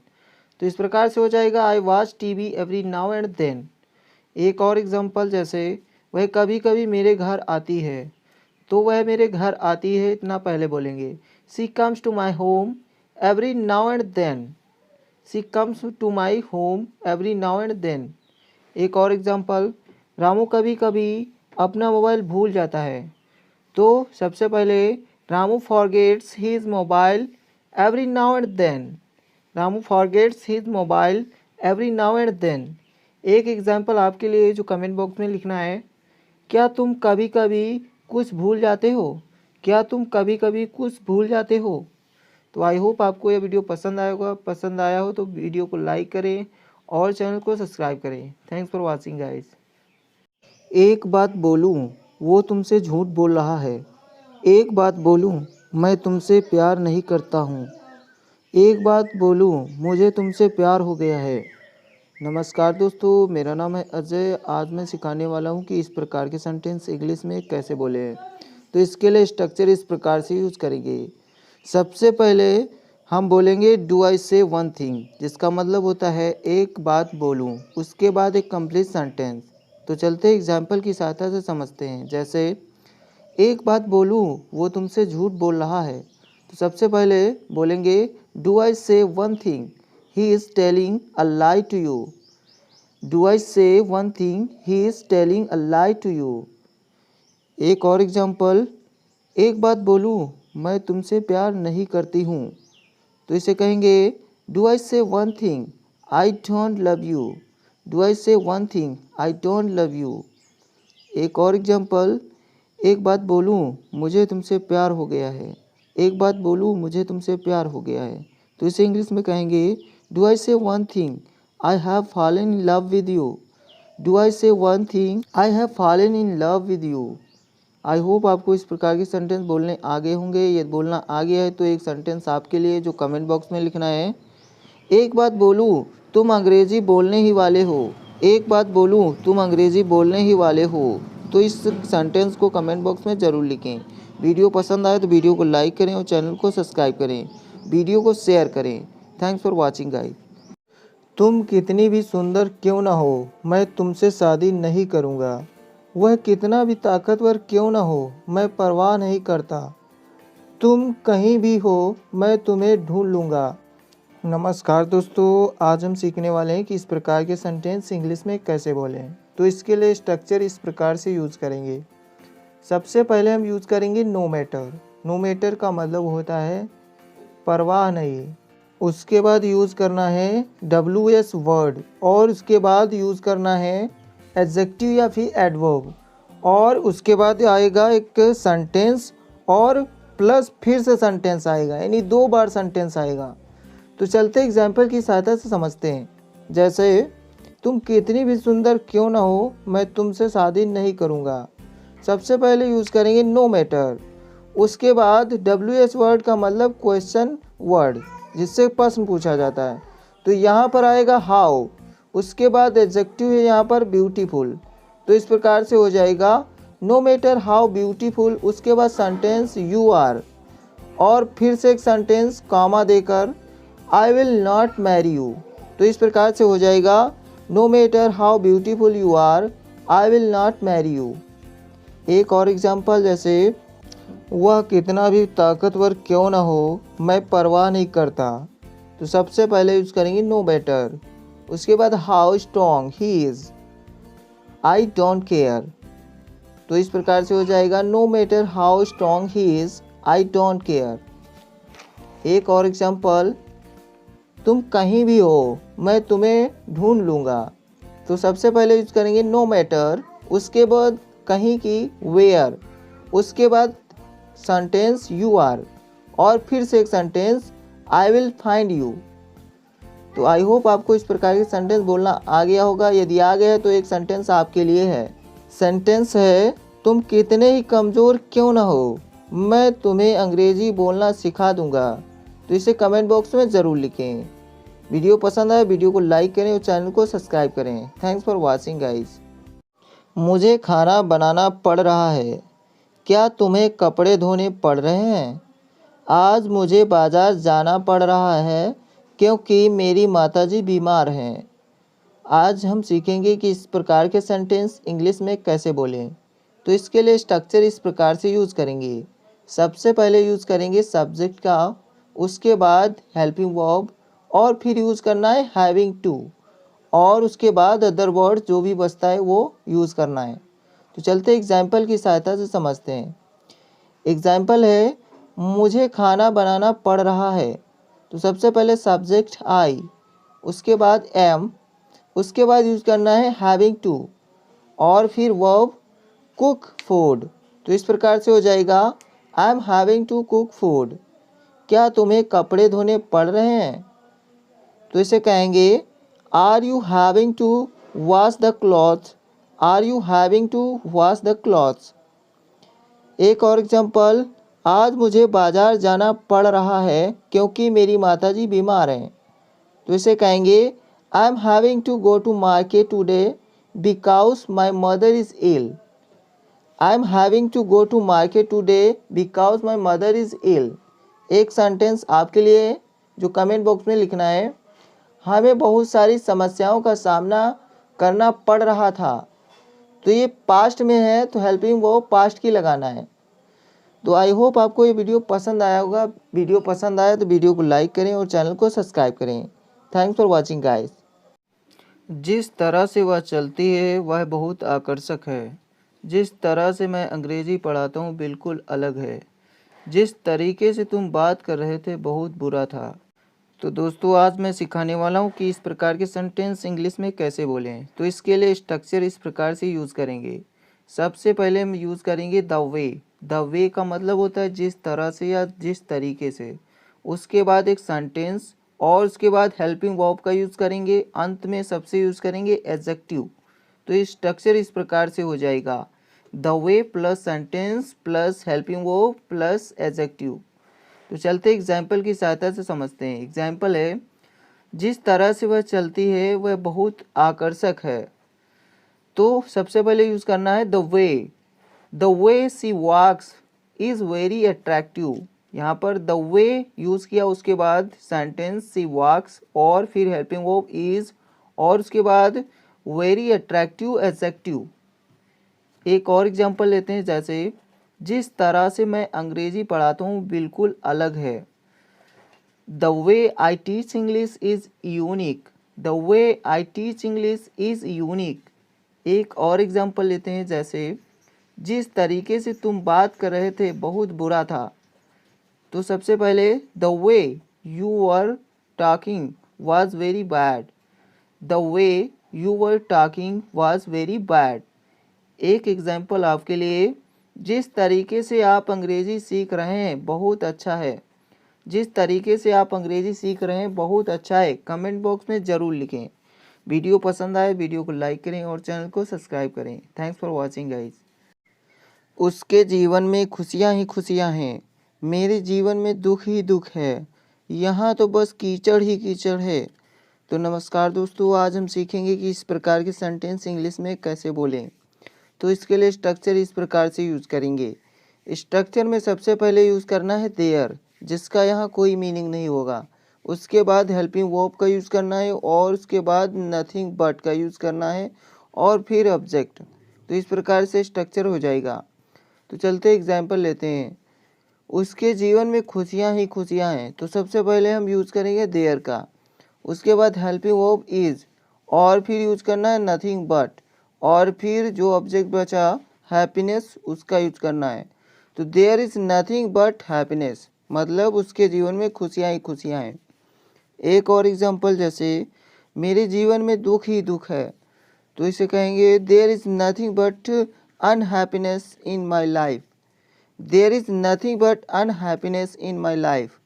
तो इस प्रकार से हो जाएगा, I watch TV every now and then. एक और एग्जांपल, जैसे वह कभी कभी मेरे घर आती है। तो वह मेरे घर आती है इतना पहले बोलेंगे, she comes to my home every now and then. She comes to my home every now and then. एक और एग्जांपल, रामू कभी कभी अपना मोबाइल भूल जाता है। तो सबसे पहले, Ramu forgets his mobile every now and then. Ramu forgets his mobile every now and then. एक एग्जांपल आपके लिए जो कमेंट बॉक्स में लिखना है, क्या तुम कभी कभी कुछ भूल जाते हो? क्या तुम कभी कभी कुछ भूल जाते हो? तो आई होप आपको यह वीडियो पसंद आया होगा। पसंद आया हो तो वीडियो को लाइक करें और चैनल को सब्सक्राइब करें। Thanks for watching guys. एक बात बोलूं, वो तुमसे झूठ बोल रहा है। एक बात बोलूं, मैं तुमसे प्यार नहीं करता हूँ। एक बात बोलूं, मुझे तुमसे प्यार हो गया है। नमस्कार दोस्तों, मेरा नाम है अजय। आज मैं सिखाने वाला हूं कि इस प्रकार के सेंटेंस इंग्लिश में कैसे बोले हैं। तो इसके लिए स्ट्रक्चर इस प्रकार से यूज़ करेंगे। सबसे पहले हम बोलेंगे do I say one thing, जिसका मतलब होता है एक बात बोलूं। उसके बाद एक कंप्लीट सेंटेंस। तो चलते एग्जाम्पल की सहायता से समझते हैं। जैसे एक बात बोलूं, वो तुमसे झूठ बोल रहा है। तो सबसे पहले बोलेंगे do I say one thing, he is telling a lie to you. Do I say one thing, he is telling a lie to you. एक और एग्जाम्पल, एक बात बोलूं, मैं तुमसे प्यार नहीं करती हूँ। तो इसे कहेंगे do I say one thing, I don't love you. Do I say one thing, I don't love you. एक और एग्जाम्पल, एक बात बोलूं, मुझे तुमसे प्यार हो गया है। एक बात बोलूं, मुझे तुमसे प्यार हो गया है। तो इसे इंग्लिश में कहेंगे do I say one thing, I have fallen in love with you. Do I say one thing, I have fallen in love with you. I hope आपको इस प्रकार के सेंटेंस बोलने आगे होंगे। ये बोलना आ गया है तो एक सेंटेंस आपके लिए जो कमेंट बॉक्स में लिखना है। एक बात बोलूं, तुम अंग्रेजी बोलने ही वाले हो। एक बात बोलूं, तुम अंग्रेजी बोलने ही वाले हो। तो इस सेंटेंस को कमेंट बॉक्स में ज़रूर लिखें। वीडियो पसंद आए तो वीडियो को लाइक करें और चैनल को सब्सक्राइब करें। वीडियो को शेयर करें। Thanks for watching guys. तुम कितनी भी सुंदर क्यों ना हो, मैं तुमसे शादी नहीं करूँगा। वह कितना भी ताकतवर क्यों ना हो, मैं परवाह नहीं करता। तुम कहीं भी हो, मैं तुम्हें ढूंढ लूँगा। नमस्कार दोस्तों, आज हम सीखने वाले हैं कि इस प्रकार के सेंटेंस इंग्लिश में कैसे बोलें। तो इसके लिए स्ट्रक्चर इस प्रकार से यूज़ करेंगे। सबसे पहले हम यूज़ करेंगे नो मैटर। नो मैटर का मतलब होता है परवाह नहीं। उसके बाद यूज़ करना है WS वर्ड, और उसके बाद यूज़ करना है एडजेक्टिव या फिर एडवर्ब, और उसके बाद आएगा एक सेंटेंस और प्लस फिर से सेंटेंस आएगा, यानी 2 बार सेंटेंस आएगा। तो चलते एग्जाम्पल की सहायता से समझते हैं। जैसे तुम कितनी भी सुंदर क्यों ना हो, मैं तुमसे शादी नहीं करूँगा। सबसे पहले यूज़ करेंगे नो मैटर। उसके बाद WS वर्ड का मतलब क्वेश्चन वर्ड, जिससे प्रश्न पूछा जाता है। तो यहाँ पर आएगा हाउ। उसके बाद एडजेक्टिव है यहाँ पर ब्यूटीफुल। तो इस प्रकार से हो जाएगा नो मैटर हाउ ब्यूटीफुल। उसके बाद सेंटेंस यू आर, और फिर से एक सेंटेंस कामा देकर I will not marry you. तो इस प्रकार से हो जाएगा no matter how beautiful you are, I will not marry you. एक और एग्जांपल, जैसे वह कितना भी ताकतवर क्यों ना हो, मैं परवाह नहीं करता। तो सबसे पहले यूज करेंगे नो मैटर। उसके बाद how strong he is, I don't care. तो इस प्रकार से हो जाएगा no matter how strong he is, I don't care. एक और एग्जांपल, तुम कहीं भी हो, मैं तुम्हें ढूंढ लूँगा। तो सबसे पहले यूज करेंगे नो मैटर। उसके बाद कहीं की वेयर, उसके बाद सेंटेंस यू आर, और फिर से एक sentence I will find you. तो आई होप आपको इस प्रकार के सेंटेंस बोलना आ गया होगा। यदि आ गया है तो एक सेंटेंस आपके लिए है। सेंटेंस है तुम कितने ही कमज़ोर क्यों ना हो, मैं तुम्हें अंग्रेज़ी बोलना सिखा दूंगा। तो इसे कमेंट बॉक्स में ज़रूर लिखें। वीडियो पसंद आए वीडियो को लाइक करें और चैनल को सब्सक्राइब करें। Thanks for watching guys. मुझे खाना बनाना पड़ रहा है। क्या तुम्हें कपड़े धोने पड़ रहे हैं? आज मुझे बाज़ार जाना पड़ रहा है क्योंकि मेरी माताजी बीमार हैं। आज हम सीखेंगे कि इस प्रकार के सेंटेंस इंग्लिश में कैसे बोलें। तो इसके लिए स्ट्रक्चर इस प्रकार से यूज़ करेंगे। सबसे पहले यूज़ करेंगे सब्जेक्ट का, उसके बाद हेल्पिंग वर्ब, और फिर यूज़ करना है हैविंग टू, और उसके बाद अदर वर्ड जो भी बचता है वो यूज़ करना है। तो चलते एग्जाम्पल की सहायता से समझते हैं। एग्जाम्पल है मुझे खाना बनाना पड़ रहा है। तो सबसे पहले सब्जेक्ट आई, उसके बाद एम, उसके बाद यूज़ करना है हैविंग टू, और फिर वर्ब कुक फूड। तो इस प्रकार से हो जाएगा I am having to cook food. क्या तुम्हें कपड़े धोने पड़ रहे हैं? तो इसे कहेंगे are you having to wash the clothes, are you having to wash the clothes. एक और एग्जांपल, आज मुझे बाज़ार जाना पड़ रहा है क्योंकि मेरी माताजी बीमार हैं। तो इसे कहेंगे I am having to go to market today because my mother is ill. I am having to go to market today because my mother is ill. एक सेंटेंस आपके लिए जो कमेंट बॉक्स में लिखना है, हमें बहुत सारी समस्याओं का सामना करना पड़ रहा था। तो ये पास्ट में है तो हेल्पिंग वो पास्ट की लगाना है। तो आई होप आपको ये वीडियो पसंद आया होगा। वीडियो पसंद आया तो वीडियो को लाइक करें और चैनल को सब्सक्राइब करें। Thanks for watching guys. जिस तरह से वह चलती है वह बहुत आकर्षक है। जिस तरह से मैं अंग्रेजी पढ़ाता हूँ बिल्कुल अलग है। जिस तरीके से तुम बात कर रहे थे बहुत बुरा था। तो दोस्तों आज मैं सिखाने वाला हूँ कि इस प्रकार के सेंटेंस इंग्लिश में कैसे बोलें। तो इसके लिए स्ट्रक्चर इस प्रकार से यूज़ करेंगे। सबसे पहले हम यूज़ करेंगे द वे। द वे का मतलब होता है जिस तरह से या जिस तरीके से। उसके बाद एक सेंटेंस और उसके बाद हेल्पिंग वर्ब का यूज़ करेंगे। अंत में सबसे यूज़ करेंगे एडजेक्टिव। तो ये स्ट्रक्चर इस प्रकार से हो जाएगा, the way plus sentence plus helping verb plus adjective. तो चलते एग्जाम्पल की सहायता से समझते हैं। एग्जाम्पल है, जिस तरह से वह चलती है वह बहुत आकर्षक है। तो सबसे पहले यूज़ करना है the way she walks is very attractive. यहाँ पर द वे यूज़ किया, उसके बाद सेंटेंस सी वॉक्स और फिर हेल्पिंग वर्ब इज़ और उसके बाद वेरी अट्रैक्टिव एडजेक्टिव। एक और एग्जाम्पल लेते हैं, जैसे जिस तरह से मैं अंग्रेजी पढ़ाता हूँ बिल्कुल अलग है। The way I teach English is unique. The way I teach English is unique. एक और एग्जाम्पल लेते हैं, जैसे जिस तरीके से तुम बात कर रहे थे बहुत बुरा था। तो सबसे पहले the way you were talking was very bad. The way you were talking was very bad. एक एग्जाम्पल आपके लिए, जिस तरीके से आप अंग्रेज़ी सीख रहे हैं बहुत अच्छा है। जिस तरीके से आप अंग्रेज़ी सीख रहे हैं बहुत अच्छा है। कमेंट बॉक्स में ज़रूर लिखें। वीडियो पसंद आए वीडियो को लाइक करें और चैनल को सब्सक्राइब करें। Thanks for watching guys. उसके जीवन में खुशियाँ ही खुशियाँ हैं, मेरे जीवन में दुख ही दुख है। यहाँ तो बस कीचड़ ही कीचड़ है। तो नमस्कार दोस्तों, आज हम सीखेंगे कि इस प्रकार के सेंटेंस इंग्लिश में कैसे बोलें। तो इसके लिए स्ट्रक्चर इस प्रकार से यूज़ करेंगे। स्ट्रक्चर में सबसे पहले यूज़ करना है देयर, जिसका यहाँ कोई मीनिंग नहीं होगा। उसके बाद हेल्पिंग वर्ब का यूज़ करना है और उसके बाद नथिंग बट का यूज़ करना है और फिर ऑब्जेक्ट। तो इस प्रकार से स्ट्रक्चर हो जाएगा। तो चलते एग्जाम्पल लेते हैं। उसके जीवन में खुशियाँ ही खुशियाँ हैं। तो सबसे पहले हम यूज़ करेंगे देयर का, उसके बाद हेल्पिंग वर्ब इज़ और फिर यूज़ करना है नथिंग बट और फिर जो ऑब्जेक्ट बचा हैप्पीनेस उसका यूज़ करना है। तो there is nothing but happiness, मतलब उसके जीवन में खुशियाँ ही खुशियाँ हैं। एक और एग्जांपल, जैसे मेरे जीवन में दुख ही दुख है। तो इसे कहेंगे there is nothing but unhappiness in my life. There is nothing but unhappiness in my life.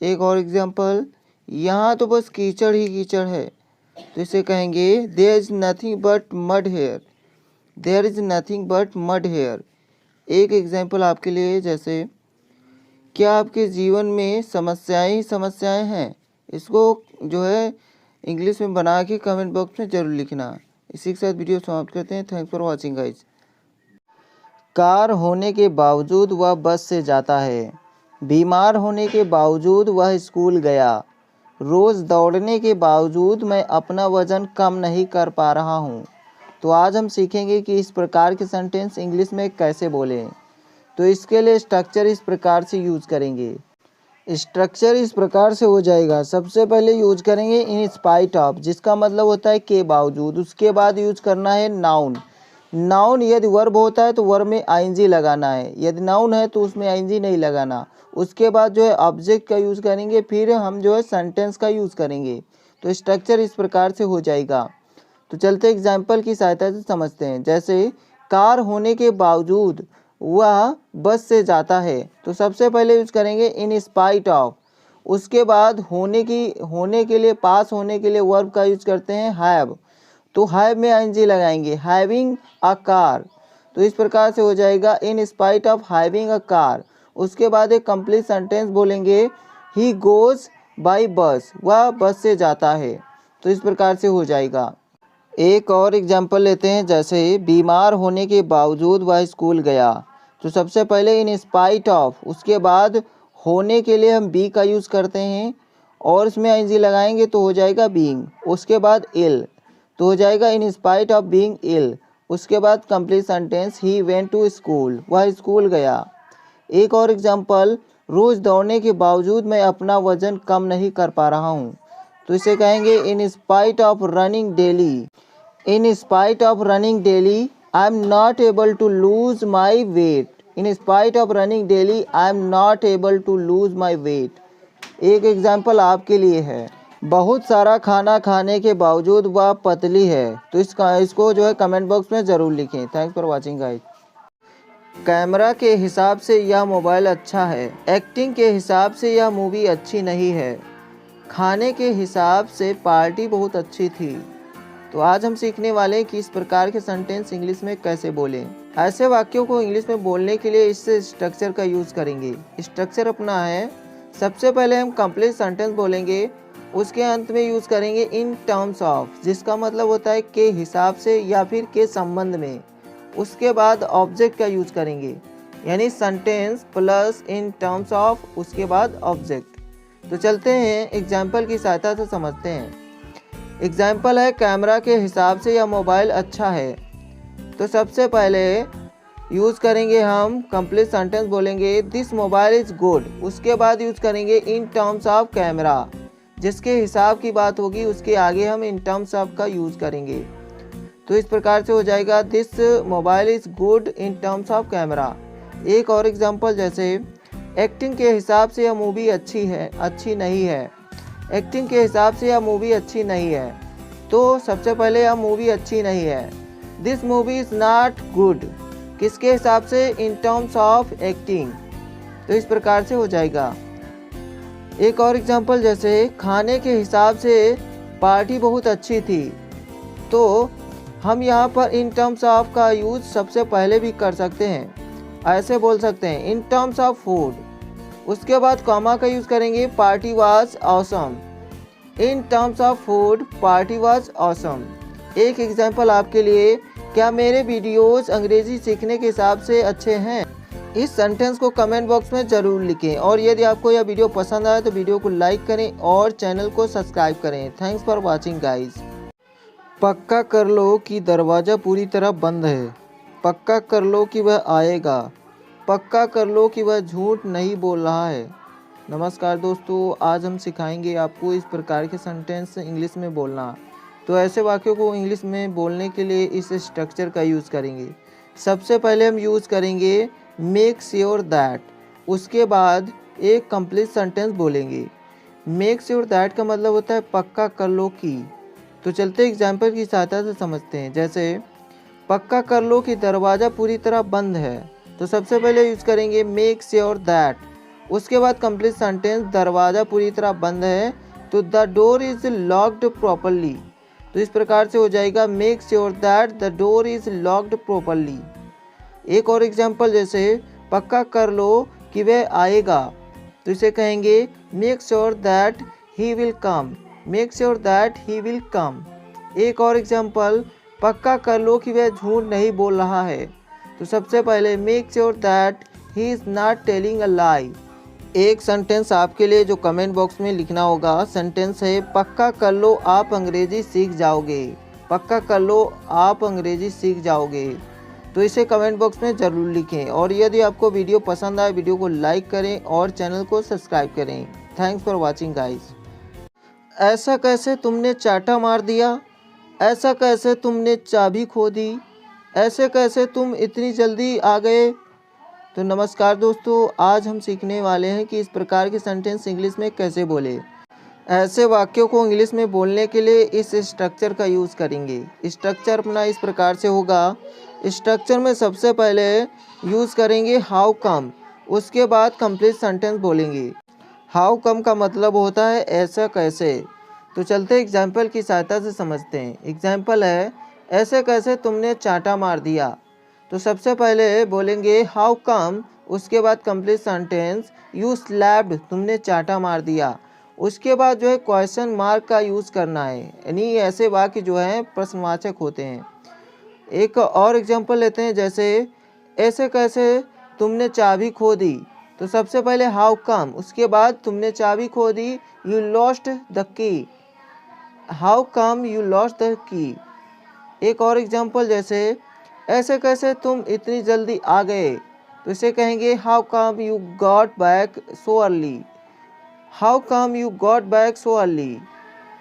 एक और एग्जांपल, यहाँ तो बस कीचड़ ही कीचड़ है। तो इसे कहेंगे there is nothing but mud here. There is nothing but mud here. एक एग्जांपल आपके लिए, जैसे क्या आपके जीवन में समस्याएं ही समस्याएं हैं। इसको जो है इंग्लिश में बना के कमेंट बॉक्स में ज़रूर लिखना। इसी के साथ वीडियो समाप्त करते हैं। Thanks for watching guys. Car होने के बावजूद वह बस से जाता है। बीमार होने के बावजूद वह स्कूल गया। रोज़ दौड़ने के बावजूद मैं अपना वज़न कम नहीं कर पा रहा हूँ। तो आज हम सीखेंगे कि इस प्रकार के सेंटेंस इंग्लिश में कैसे बोलें। तो इसके लिए स्ट्रक्चर इस प्रकार से यूज़ करेंगे। स्ट्रक्चर इस प्रकार से हो जाएगा। सबसे पहले यूज करेंगे इन स्पाइट ऑफ, जिसका मतलब होता है के बावजूद। उसके बाद यूज करना है नाउन। नाउन यदि वर्ब होता है तो वर्ब में आईएनजी लगाना है, यदि नाउन है तो उसमें आईएनजी नहीं लगाना। उसके बाद जो है ऑब्जेक्ट का यूज़ करेंगे, फिर हम जो है सेंटेंस का यूज़ करेंगे। तो स्ट्रक्चर इस प्रकार से हो जाएगा। तो चलते एग्जाम्पल की सहायता से समझते हैं। जैसे कार होने के बावजूद वह बस से जाता है। तो सबसे पहले यूज करेंगे इन स्पाइट ऑफ। उसके बाद होने के लिए, पास होने के लिए वर्ब का यूज करते हैं हैव। तो हैव में आईएनजी लगाएंगे, हैविंग अ कार। तो इस प्रकार से हो जाएगा in spite of having a car. उसके बाद एक कंप्लीट सेंटेंस बोलेंगे ही गोज़ बाई बस, वह बस से जाता है। तो इस प्रकार से हो जाएगा। एक और एग्जाम्पल लेते हैं, जैसे बीमार होने के बावजूद वह स्कूल गया। तो सबसे पहले इन स्पाइट ऑफ, उसके बाद होने के लिए हम बी का यूज़ करते हैं और इसमें आईएनजी लगाएंगे तो हो जाएगा बीइंग। उसके बाद इल तो हो जाएगा in spite of being ill. उसके बाद complete sentence he went to school, वह स्कूल गया। एक और एग्जाम्पल, रोज़ दौड़ने के बावजूद मैं अपना वज़न कम नहीं कर पा रहा हूँ। तो इसे कहेंगे in spite of running daily, in spite of running daily I am not able to lose my weight, in spite of running daily I am not able to lose my weight. एक example आपके लिए है, बहुत सारा खाना खाने के बावजूद वह पतली है। तो इसको जो है कमेंट बॉक्स में ज़रूर लिखें। Thanks for watching guys. Camera के हिसाब से यह मोबाइल अच्छा है, एक्टिंग के हिसाब से यह मूवी अच्छी नहीं है, खाने के हिसाब से पार्टी बहुत अच्छी थी। तो आज हम सीखने वाले हैं कि इस प्रकार के सेंटेंस इंग्लिश में कैसे बोलें। ऐसे वाक्यों को इंग्लिश में बोलने के लिए इस स्ट्रक्चर का यूज़ करेंगे। स्ट्रक्चर अपना है, सबसे पहले हम कंप्लीट सेंटेंस बोलेंगे, उसके अंत में यूज़ करेंगे इन टर्म्स ऑफ, जिसका मतलब होता है के हिसाब से या फिर के संबंध में। उसके बाद ऑब्जेक्ट का यूज़ करेंगे, यानी sentence plus in terms of, उसके बाद ऑब्जेक्ट। तो चलते हैं एग्जाम्पल की सहायता से समझते हैं। एग्जाम्पल है, कैमरा के हिसाब से यह मोबाइल अच्छा है। तो सबसे पहले यूज़ करेंगे हम कंप्लीट सेंटेंस बोलेंगे दिस मोबाइल इज़ गुड। उसके बाद यूज़ करेंगे इन टर्म्स ऑफ कैमरा, जिसके हिसाब की बात होगी उसके आगे हम इन टर्म्स ऑफ का यूज़ करेंगे। तो इस प्रकार से हो जाएगा this mobile is good in terms of camera. एक और एग्जांपल, जैसे एक्टिंग के हिसाब से यह मूवी अच्छी नहीं है, एक्टिंग के हिसाब से यह मूवी अच्छी नहीं है। तो सबसे पहले यह मूवी अच्छी नहीं है, this movie is not good, किसके हिसाब से, इन टर्म्स ऑफ एक्टिंग। तो इस प्रकार से हो जाएगा। एक और एग्जांपल, जैसे खाने के हिसाब से पार्टी बहुत अच्छी थी। तो हम यहाँ पर इन टर्म्स ऑफ का यूज़ सबसे पहले भी कर सकते हैं, ऐसे बोल सकते हैं इन टर्म्स ऑफ फूड। उसके बाद कॉमा का यूज़ करेंगे, party was awesome, in terms of food party was awesome. एक एग्जांपल आपके लिए, क्या मेरे वीडियोस अंग्रेज़ी सीखने के हिसाब से अच्छे हैं? इस सेंटेंस को कमेंट बॉक्स में ज़रूर लिखें और यदि आपको यह वीडियो पसंद आए तो वीडियो को लाइक करें और चैनल को सब्सक्राइब करें। Thanks for watching guys. पक्का कर लो कि दरवाज़ा पूरी तरह बंद है, पक्का कर लो कि वह आएगा, पक्का कर लो कि वह झूठ नहीं बोल रहा है। नमस्कार दोस्तों, आज हम सिखाएंगे आपको इस प्रकार के सेंटेंस इंग्लिश में बोलना। तो ऐसे वाक्यों को इंग्लिश में बोलने के लिए इस स्ट्रक्चर का यूज़ करेंगे। सबसे पहले हम यूज़ करेंगे मेक श्योर दैट, उसके बाद एक कंप्लीट सेंटेंस बोलेंगे। मेक श्योर दैट का मतलब होता है पक्का कर लो कि। तो चलते एग्जाम्पल की सहायता से समझते हैं, जैसे पक्का कर लो कि दरवाज़ा पूरी तरह बंद है। तो सबसे पहले यूज़ करेंगे मेक श्योर दैट, उसके बाद कंप्लीट सेंटेंस, दरवाज़ा पूरी तरह बंद है तो the door is locked properly. तो इस प्रकार से हो जाएगा make sure that the door is locked properly. एक और एग्जांपल, जैसे पक्का कर लो कि वह आएगा। तो इसे कहेंगे make sure that he will come, make sure that he will come. एक और एग्जांपल, पक्का कर लो कि वह झूठ नहीं बोल रहा है। तो सबसे पहले make sure that he is not telling a lie. एक सेंटेंस आपके लिए जो कमेंट बॉक्स में लिखना होगा, सेंटेंस है पक्का कर लो आप अंग्रेज़ी सीख जाओगे, पक्का कर लो आप अंग्रेज़ी सीख जाओगे। तो इसे कमेंट बॉक्स में ज़रूर लिखें और यदि आपको वीडियो पसंद आए वीडियो को लाइक करें और चैनल को सब्सक्राइब करें। Thanks for watching guys. ऐसा कैसे तुमने चाटा मार दिया, ऐसा कैसे तुमने चाबी खो दी, ऐसे कैसे तुम इतनी जल्दी आ गए। तो नमस्कार दोस्तों, आज हम सीखने वाले हैं कि इस प्रकार के सेंटेंस इंग्लिश में कैसे बोले। ऐसे वाक्यों को इंग्लिश में बोलने के लिए इस स्ट्रक्चर का यूज़ करेंगे। स्ट्रक्चर अपना इस प्रकार से होगा। स्ट्रक्चर में सबसे पहले यूज़ करेंगे हाउ कम, उसके बाद कंप्लीट सेंटेंस बोलेंगे। हाउ कम का मतलब होता है ऐसा कैसे। तो चलते एग्जाम्पल की सहायता से समझते हैं। एग्जाम्पल है, ऐसे कैसे तुमने चाटा मार दिया। तो सबसे पहले बोलेंगे हाउ कम उसके बाद कंप्लीट सेंटेंस, यू स्लैप्ड, तुमने चाटा मार दिया। उसके बाद जो है क्वेश्चन मार्क का यूज़ करना है, यानी ऐसे वाक्य जो हैं प्रश्नवाचक होते हैं। एक और एग्जांपल लेते हैं, जैसे ऐसे कैसे तुमने चाबी खो दी। तो सबसे पहले हाउ कम, उसके बाद तुमने चाबी खो दी, you lost the key, how come you lost the key. एक और एग्जांपल, जैसे ऐसे कैसे तुम इतनी जल्दी आ गए। तो इसे कहेंगे how come you got back so early, how come you got back so early.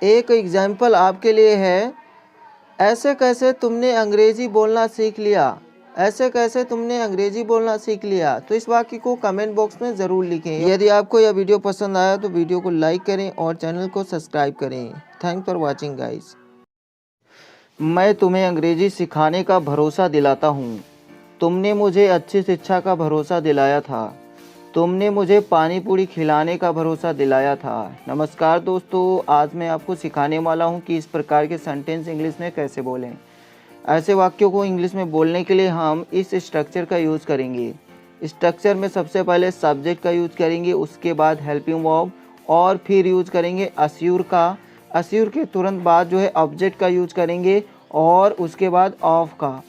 एक एग्जांपल आपके लिए है, ऐसे कैसे तुमने अंग्रेजी बोलना सीख लिया, ऐसे कैसे तुमने अंग्रेजी बोलना सीख लिया। तो इस वाक्य को कमेंट बॉक्स में ज़रूर लिखें। यदि आपको यह वीडियो पसंद आया तो वीडियो को लाइक करें और चैनल को सब्सक्राइब करें। Thanks for watching guys. मैं तुम्हें अंग्रेजी सिखाने का भरोसा दिलाता हूँ। तुमने मुझे अच्छी शिक्षा का भरोसा दिलाया था। तुमने मुझे पानी पूरी खिलाने का भरोसा दिलाया था। नमस्कार दोस्तों, आज मैं आपको सिखाने वाला हूँ कि इस प्रकार के सेंटेंस इंग्लिश में कैसे बोलें। ऐसे वाक्यों को इंग्लिश में बोलने के लिए हम इस स्ट्रक्चर का यूज़ करेंगे। स्ट्रक्चर में सबसे पहले सब्जेक्ट का यूज़ करेंगे, उसके बाद हेल्पिंग वर्ब और फिर यूज़ करेंगे अस्यूर का। अस्यूर के तुरंत बाद जो है ऑब्जेक्ट का यूज़ करेंगे और उसके बाद ऑफ का,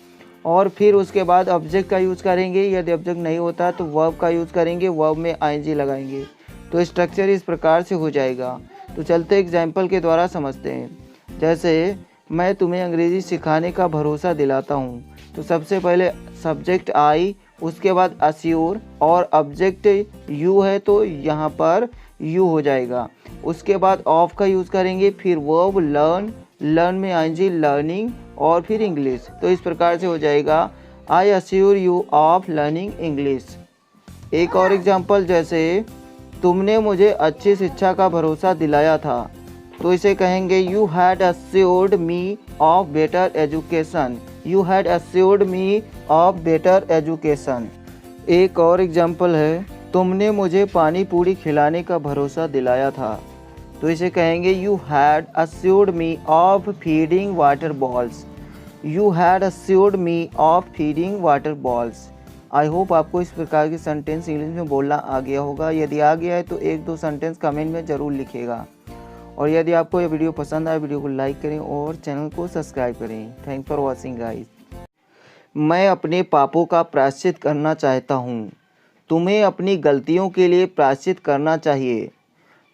और फिर उसके बाद ऑब्जेक्ट का यूज़ करेंगे। यदि ऑब्जेक्ट नहीं होता तो वर्ब का यूज़ करेंगे, वर्ब में आईएनजी लगाएंगे। तो स्ट्रक्चर इस प्रकार से हो जाएगा। तो चलते एग्जाम्पल के द्वारा समझते हैं। जैसे मैं तुम्हें अंग्रेज़ी सिखाने का भरोसा दिलाता हूँ। तो सबसे पहले सब्जेक्ट आई, उसके बाद अस्यूर और ऑब्जेक्ट यू है तो यहाँ पर यू हो जाएगा। उसके बाद ऑफ का यूज़ करेंगे, फिर वर्ब लर्न, लर्न में आईएनजी लर्निंग और फिर इंग्लिश। तो इस प्रकार से हो जाएगा, I assure you of learning English. एक और एग्जांपल, जैसे तुमने मुझे अच्छी शिक्षा का भरोसा दिलाया था। तो इसे कहेंगे you had assured me of better education, you had assured me of better education. एक और एग्जांपल है, तुमने मुझे पानी पूरी खिलाने का भरोसा दिलाया था। तो इसे कहेंगे you had assured me of feeding water balls, you had assured me of feeding water balls. I hope आपको इस प्रकार के सेंटेंस इंग्लिश में बोलना आ गया होगा। यदि आ गया है तो एक दो सेंटेंस कमेंट में ज़रूर लिखिएगा। और यदि आपको यह वीडियो पसंद आए वीडियो को लाइक करें और चैनल को सब्सक्राइब करें। Thanks for watching guys. मैं अपने पापों का प्रायश्चित करना चाहता हूँ। तुम्हें अपनी गलतियों के लिए प्रायश्चित करना चाहिए।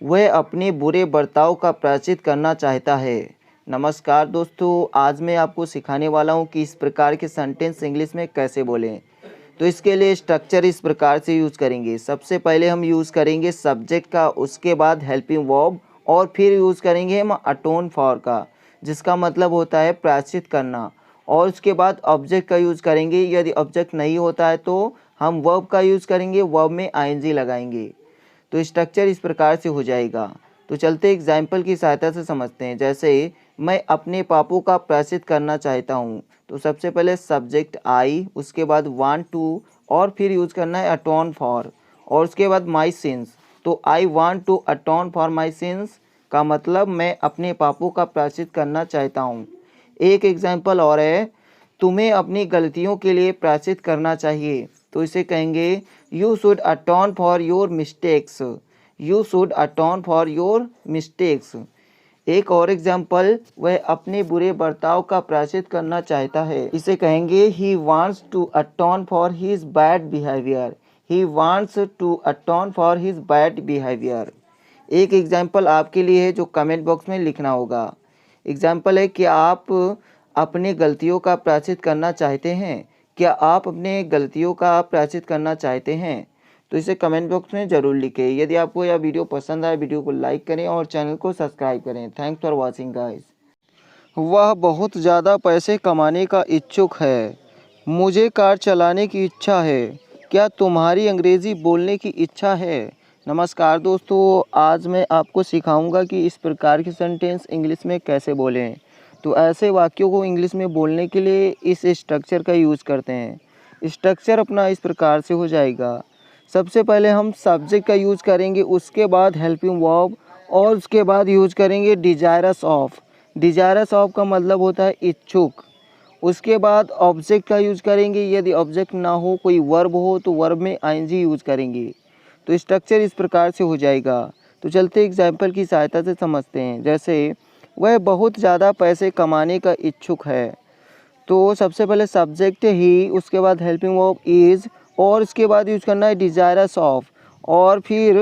वह अपने बुरे बर्ताव का प्रायश्चित करना चाहता है। नमस्कार दोस्तों, आज मैं आपको सिखाने वाला हूँ कि इस प्रकार के सेंटेंस इंग्लिश में कैसे बोलें। तो इसके लिए स्ट्रक्चर इस प्रकार से यूज़ करेंगे। सबसे पहले हम यूज़ करेंगे सब्जेक्ट का, उसके बाद हेल्पिंग वर्ब और फिर यूज़ करेंगे हम अटोन फॉर का, जिसका मतलब होता है प्रायश्चित करना। और उसके बाद ऑब्जेक्ट का यूज़ करेंगे। यदि ऑब्जेक्ट नहीं होता है तो हम वर्ब का यूज़ करेंगे, वर्ब में आईएनजी लगाएंगे। तो स्ट्रक्चर इस प्रकार से हो जाएगा। तो चलते एग्जाम्पल की सहायता से समझते हैं। जैसे मैं अपने पापों का प्रायश्चित करना चाहता हूँ। तो सबसे पहले सब्जेक्ट आई, उसके बाद वांट टू और फिर यूज़ करना है अटोन फॉर और उसके बाद माई सिंस। तो I want to atone for my sins का मतलब मैं अपने पापों का प्रायश्चित करना चाहता हूँ। एक एग्जाम्पल और है, तुम्हें अपनी गलतियों के लिए प्रायश्चित करना चाहिए। तो इसे कहेंगे you should अटोन for your mistakes, you should अटोन for your mistakes. एक और एग्जाम्पल, वह अपने बुरे बर्ताव का प्रायश्चित करना चाहता है। इसे कहेंगे he wants to atone for his bad behaviour, he wants to atone for his bad behaviour. एक एग्जाम्पल आपके लिए है जो कमेंट बॉक्स में लिखना होगा। एग्जाम्पल है, क्या आप अपने गलतियों का प्रायश्चित करना चाहते हैं? क्या आप अपने गलतियों का प्रायश्चित करना चाहते हैं? तो इसे कमेंट बॉक्स में ज़रूर लिखें। यदि आपको यह वीडियो पसंद आए वीडियो को लाइक करें और चैनल को सब्सक्राइब करें। Thanks for watching guys. वह बहुत ज़्यादा पैसे कमाने का इच्छुक है। मुझे कार चलाने की इच्छा है। क्या तुम्हारी अंग्रेज़ी बोलने की इच्छा है? नमस्कार दोस्तों, आज मैं आपको सिखाऊंगा कि इस प्रकार के सेंटेंस इंग्लिश में कैसे बोलें। तो ऐसे वाक्यों को इंग्लिश में बोलने के लिए इस स्ट्रक्चर का यूज़ करते हैं। स्ट्रक्चर अपना इस प्रकार से हो जाएगा। सबसे पहले हम सब्जेक्ट का यूज़ करेंगे, उसके बाद हेल्पिंग वर्ब और उसके बाद यूज़ करेंगे डिजायरस ऑफ। डिजायरस ऑफ का मतलब होता है इच्छुक। उसके बाद ऑब्जेक्ट का यूज़ करेंगे, यदि ऑब्जेक्ट ना हो कोई वर्ब हो तो वर्ब में आईएनजी यूज़ करेंगे। तो स्ट्रक्चर इस प्रकार से हो जाएगा। तो चलते एग्जाम्पल की सहायता से समझते हैं। जैसे वह बहुत ज़्यादा पैसे कमाने का इच्छुक है, तो सबसे पहले सब्जेक्ट ही, उसके बाद हेल्पिंग वर्ब इज़, और उसके बाद यूज़ करना है डिज़ायरस ऑफ, और फिर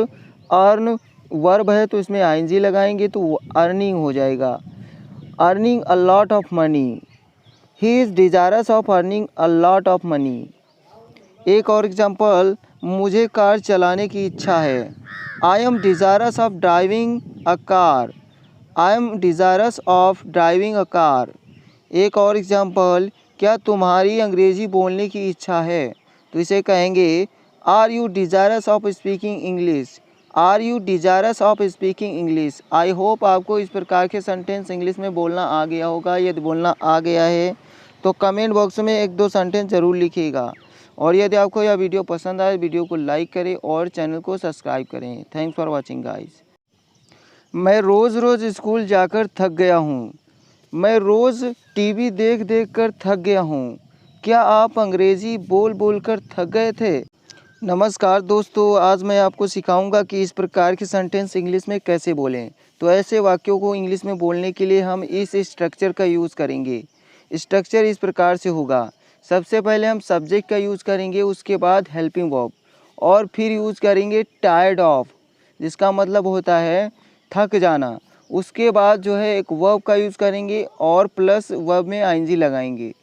अर्न वर्ब है तो इसमें आईएनजी लगाएंगे तो अर्निंग हो जाएगा, earning a lot of money, he is desirous of earning a lot of money. एक और एग्जांपल, मुझे कार चलाने की इच्छा है, I am desirous of driving a car, I am desirous of driving a car. एक और एग्जांपल, क्या तुम्हारी अंग्रेज़ी बोलने की इच्छा है, तो इसे कहेंगे are you desirous of speaking English, are you desirous of speaking English. I hope आपको इस प्रकार के सेंटेंस इंग्लिश में बोलना आ गया होगा। यदि बोलना आ गया है तो कमेंट बॉक्स में एक दो सेंटेंस ज़रूर लिखिएगा, और यदि आपको यह वीडियो पसंद आए वीडियो को लाइक करें और चैनल को सब्सक्राइब करें। Thanks for watching guys. मैं रोज़ रोज़ स्कूल जाकर थक गया हूँ, मैं रोज़ टीवी देख देख कर थक गया हूँ। क्या आप अंग्रेज़ी बोल बोल कर थक गए थे? नमस्कार दोस्तों, आज मैं आपको सिखाऊंगा कि इस प्रकार के सेंटेंस इंग्लिश में कैसे बोलें। तो ऐसे वाक्यों को इंग्लिश में बोलने के लिए हम इस स्ट्रक्चर का यूज़ करेंगे। स्ट्रक्चर इस प्रकार से होगा, सबसे पहले हम सब्जेक्ट का यूज़ करेंगे, उसके बाद हेल्पिंग वर्ब, और फिर यूज़ करेंगे टायर्ड ऑफ, जिसका मतलब होता है थक जाना। उसके बाद जो है एक वर्ब का यूज़ करेंगे और प्लस वर्ब में आईएनजी लगाएंगे।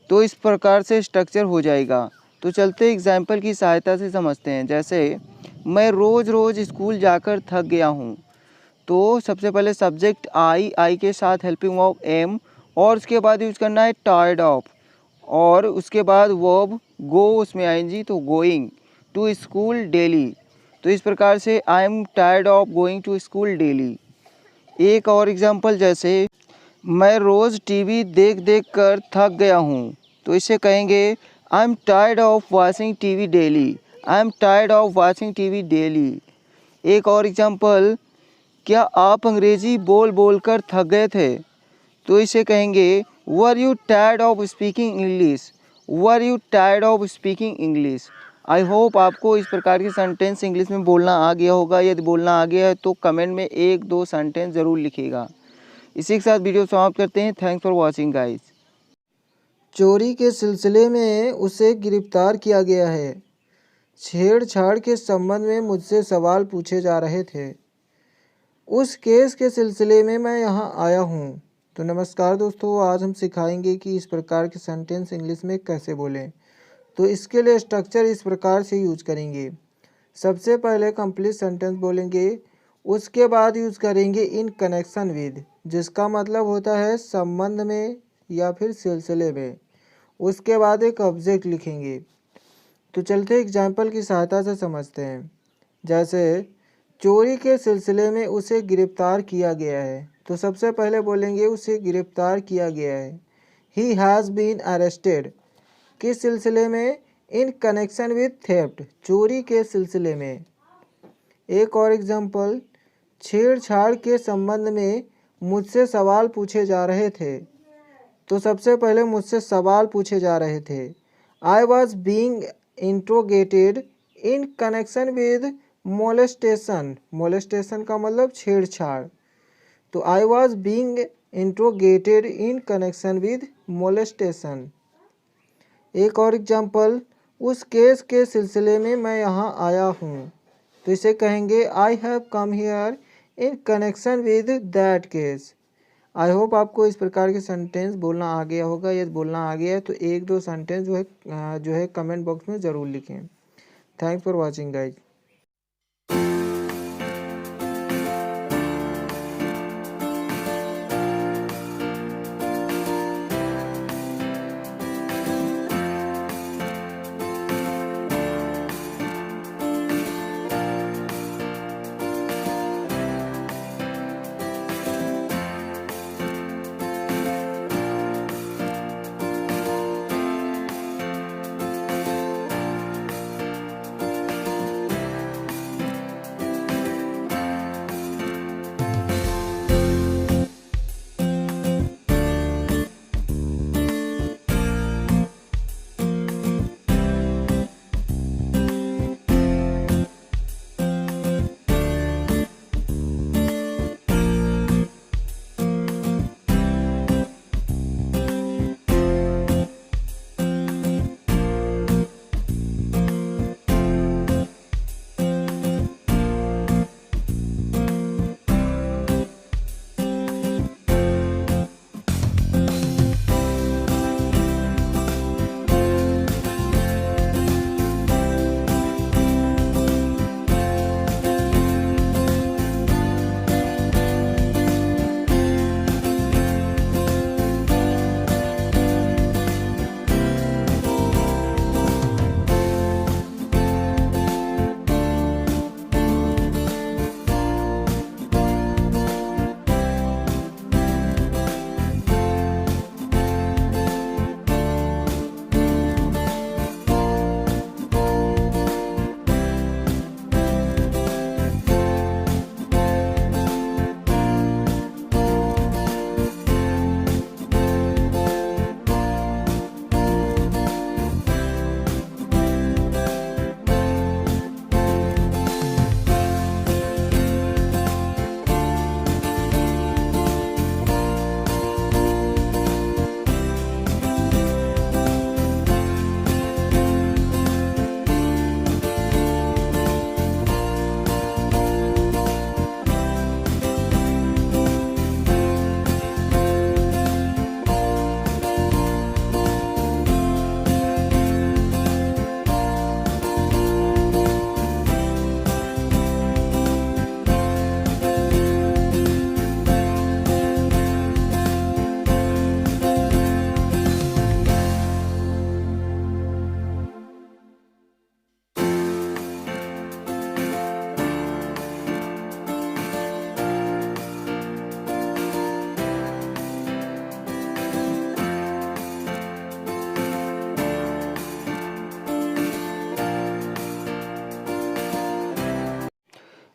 तो इस प्रकार से स्ट्रक्चर हो जाएगा। तो चलते एग्जाम्पल की सहायता से समझते हैं। जैसे मैं रोज़ रोज़ स्कूल जाकर थक गया हूँ, तो सबसे पहले सब्जेक्ट आई के साथ हेल्पिंग वर्ब एम, और उसके बाद यूज़ करना है टायर्ड ऑफ, और उसके बाद वर्ब गो, उसमें आईएनजी, तो गोइंग टू स्कूल डेली। तो इस प्रकार से I am tired of going to school daily. एक और एग्जांपल, जैसे मैं रोज़ टीवी देख देख कर थक गया हूँ, तो इसे कहेंगे I am tired of watching TV daily, I am tired of watching TV daily. एक और एग्जांपल, क्या आप अंग्रेज़ी बोल बोल कर थक गए थे, तो इसे कहेंगे were you tired of speaking English, were you tired of speaking English. I hope आपको इस प्रकार के सेंटेंस इंग्लिश में बोलना आ गया होगा। यदि बोलना आ गया है तो कमेंट में एक दो सेंटेंस ज़रूर लिखिएगा। इसी के साथ वीडियो समाप्त करते हैं। Thanks for watching guys. चोरी के सिलसिले में उसे गिरफ्तार किया गया है। छेड़छाड़ के संबंध में मुझसे सवाल पूछे जा रहे थे। उस केस के सिलसिले में मैं यहाँ आया हूँ। तो नमस्कार दोस्तों, आज हम सिखाएंगे कि इस प्रकार के सेंटेंस इंग्लिश में कैसे बोलें। तो इसके लिए स्ट्रक्चर इस प्रकार से यूज करेंगे। सबसे पहले कंप्लीट सेंटेंस बोलेंगे, उसके बाद यूज़ करेंगे इन कनेक्शन विद, जिसका मतलब होता है संबंध में या फिर सिलसिले में। उसके बाद एक ऑब्जेक्ट लिखेंगे। तो चलते एग्जाम्पल की सहायता से समझते हैं। जैसे चोरी के सिलसिले में उसे गिरफ्तार किया गया है, तो सबसे पहले बोलेंगे उसे गिरफ्तार किया गया है। ही हैज़ बीन अरेस्टेड, किस सिलसिले में? इन कनेक्शन विद थेफ्ट, चोरी के सिलसिले में। एक और एग्जांपल, छेड़छाड़ के संबंध में मुझसे सवाल पूछे जा रहे थे, तो सबसे पहले मुझसे सवाल पूछे जा रहे थे। I was being interrogated in connection with molestation, molestation का मतलब छेड़छाड़। तो I was being interrogated in connection with molestation. एक और एग्जांपल, उस केस के सिलसिले में मैं यहाँ आया हूँ, तो इसे कहेंगे I have come here in connection with that case. I hope आपको इस प्रकार के सेंटेंस बोलना आ गया होगा। यदि बोलना आ गया है तो एक दो सेंटेंस जो है कमेंट बॉक्स में ज़रूर लिखें। Thanks for watching guys.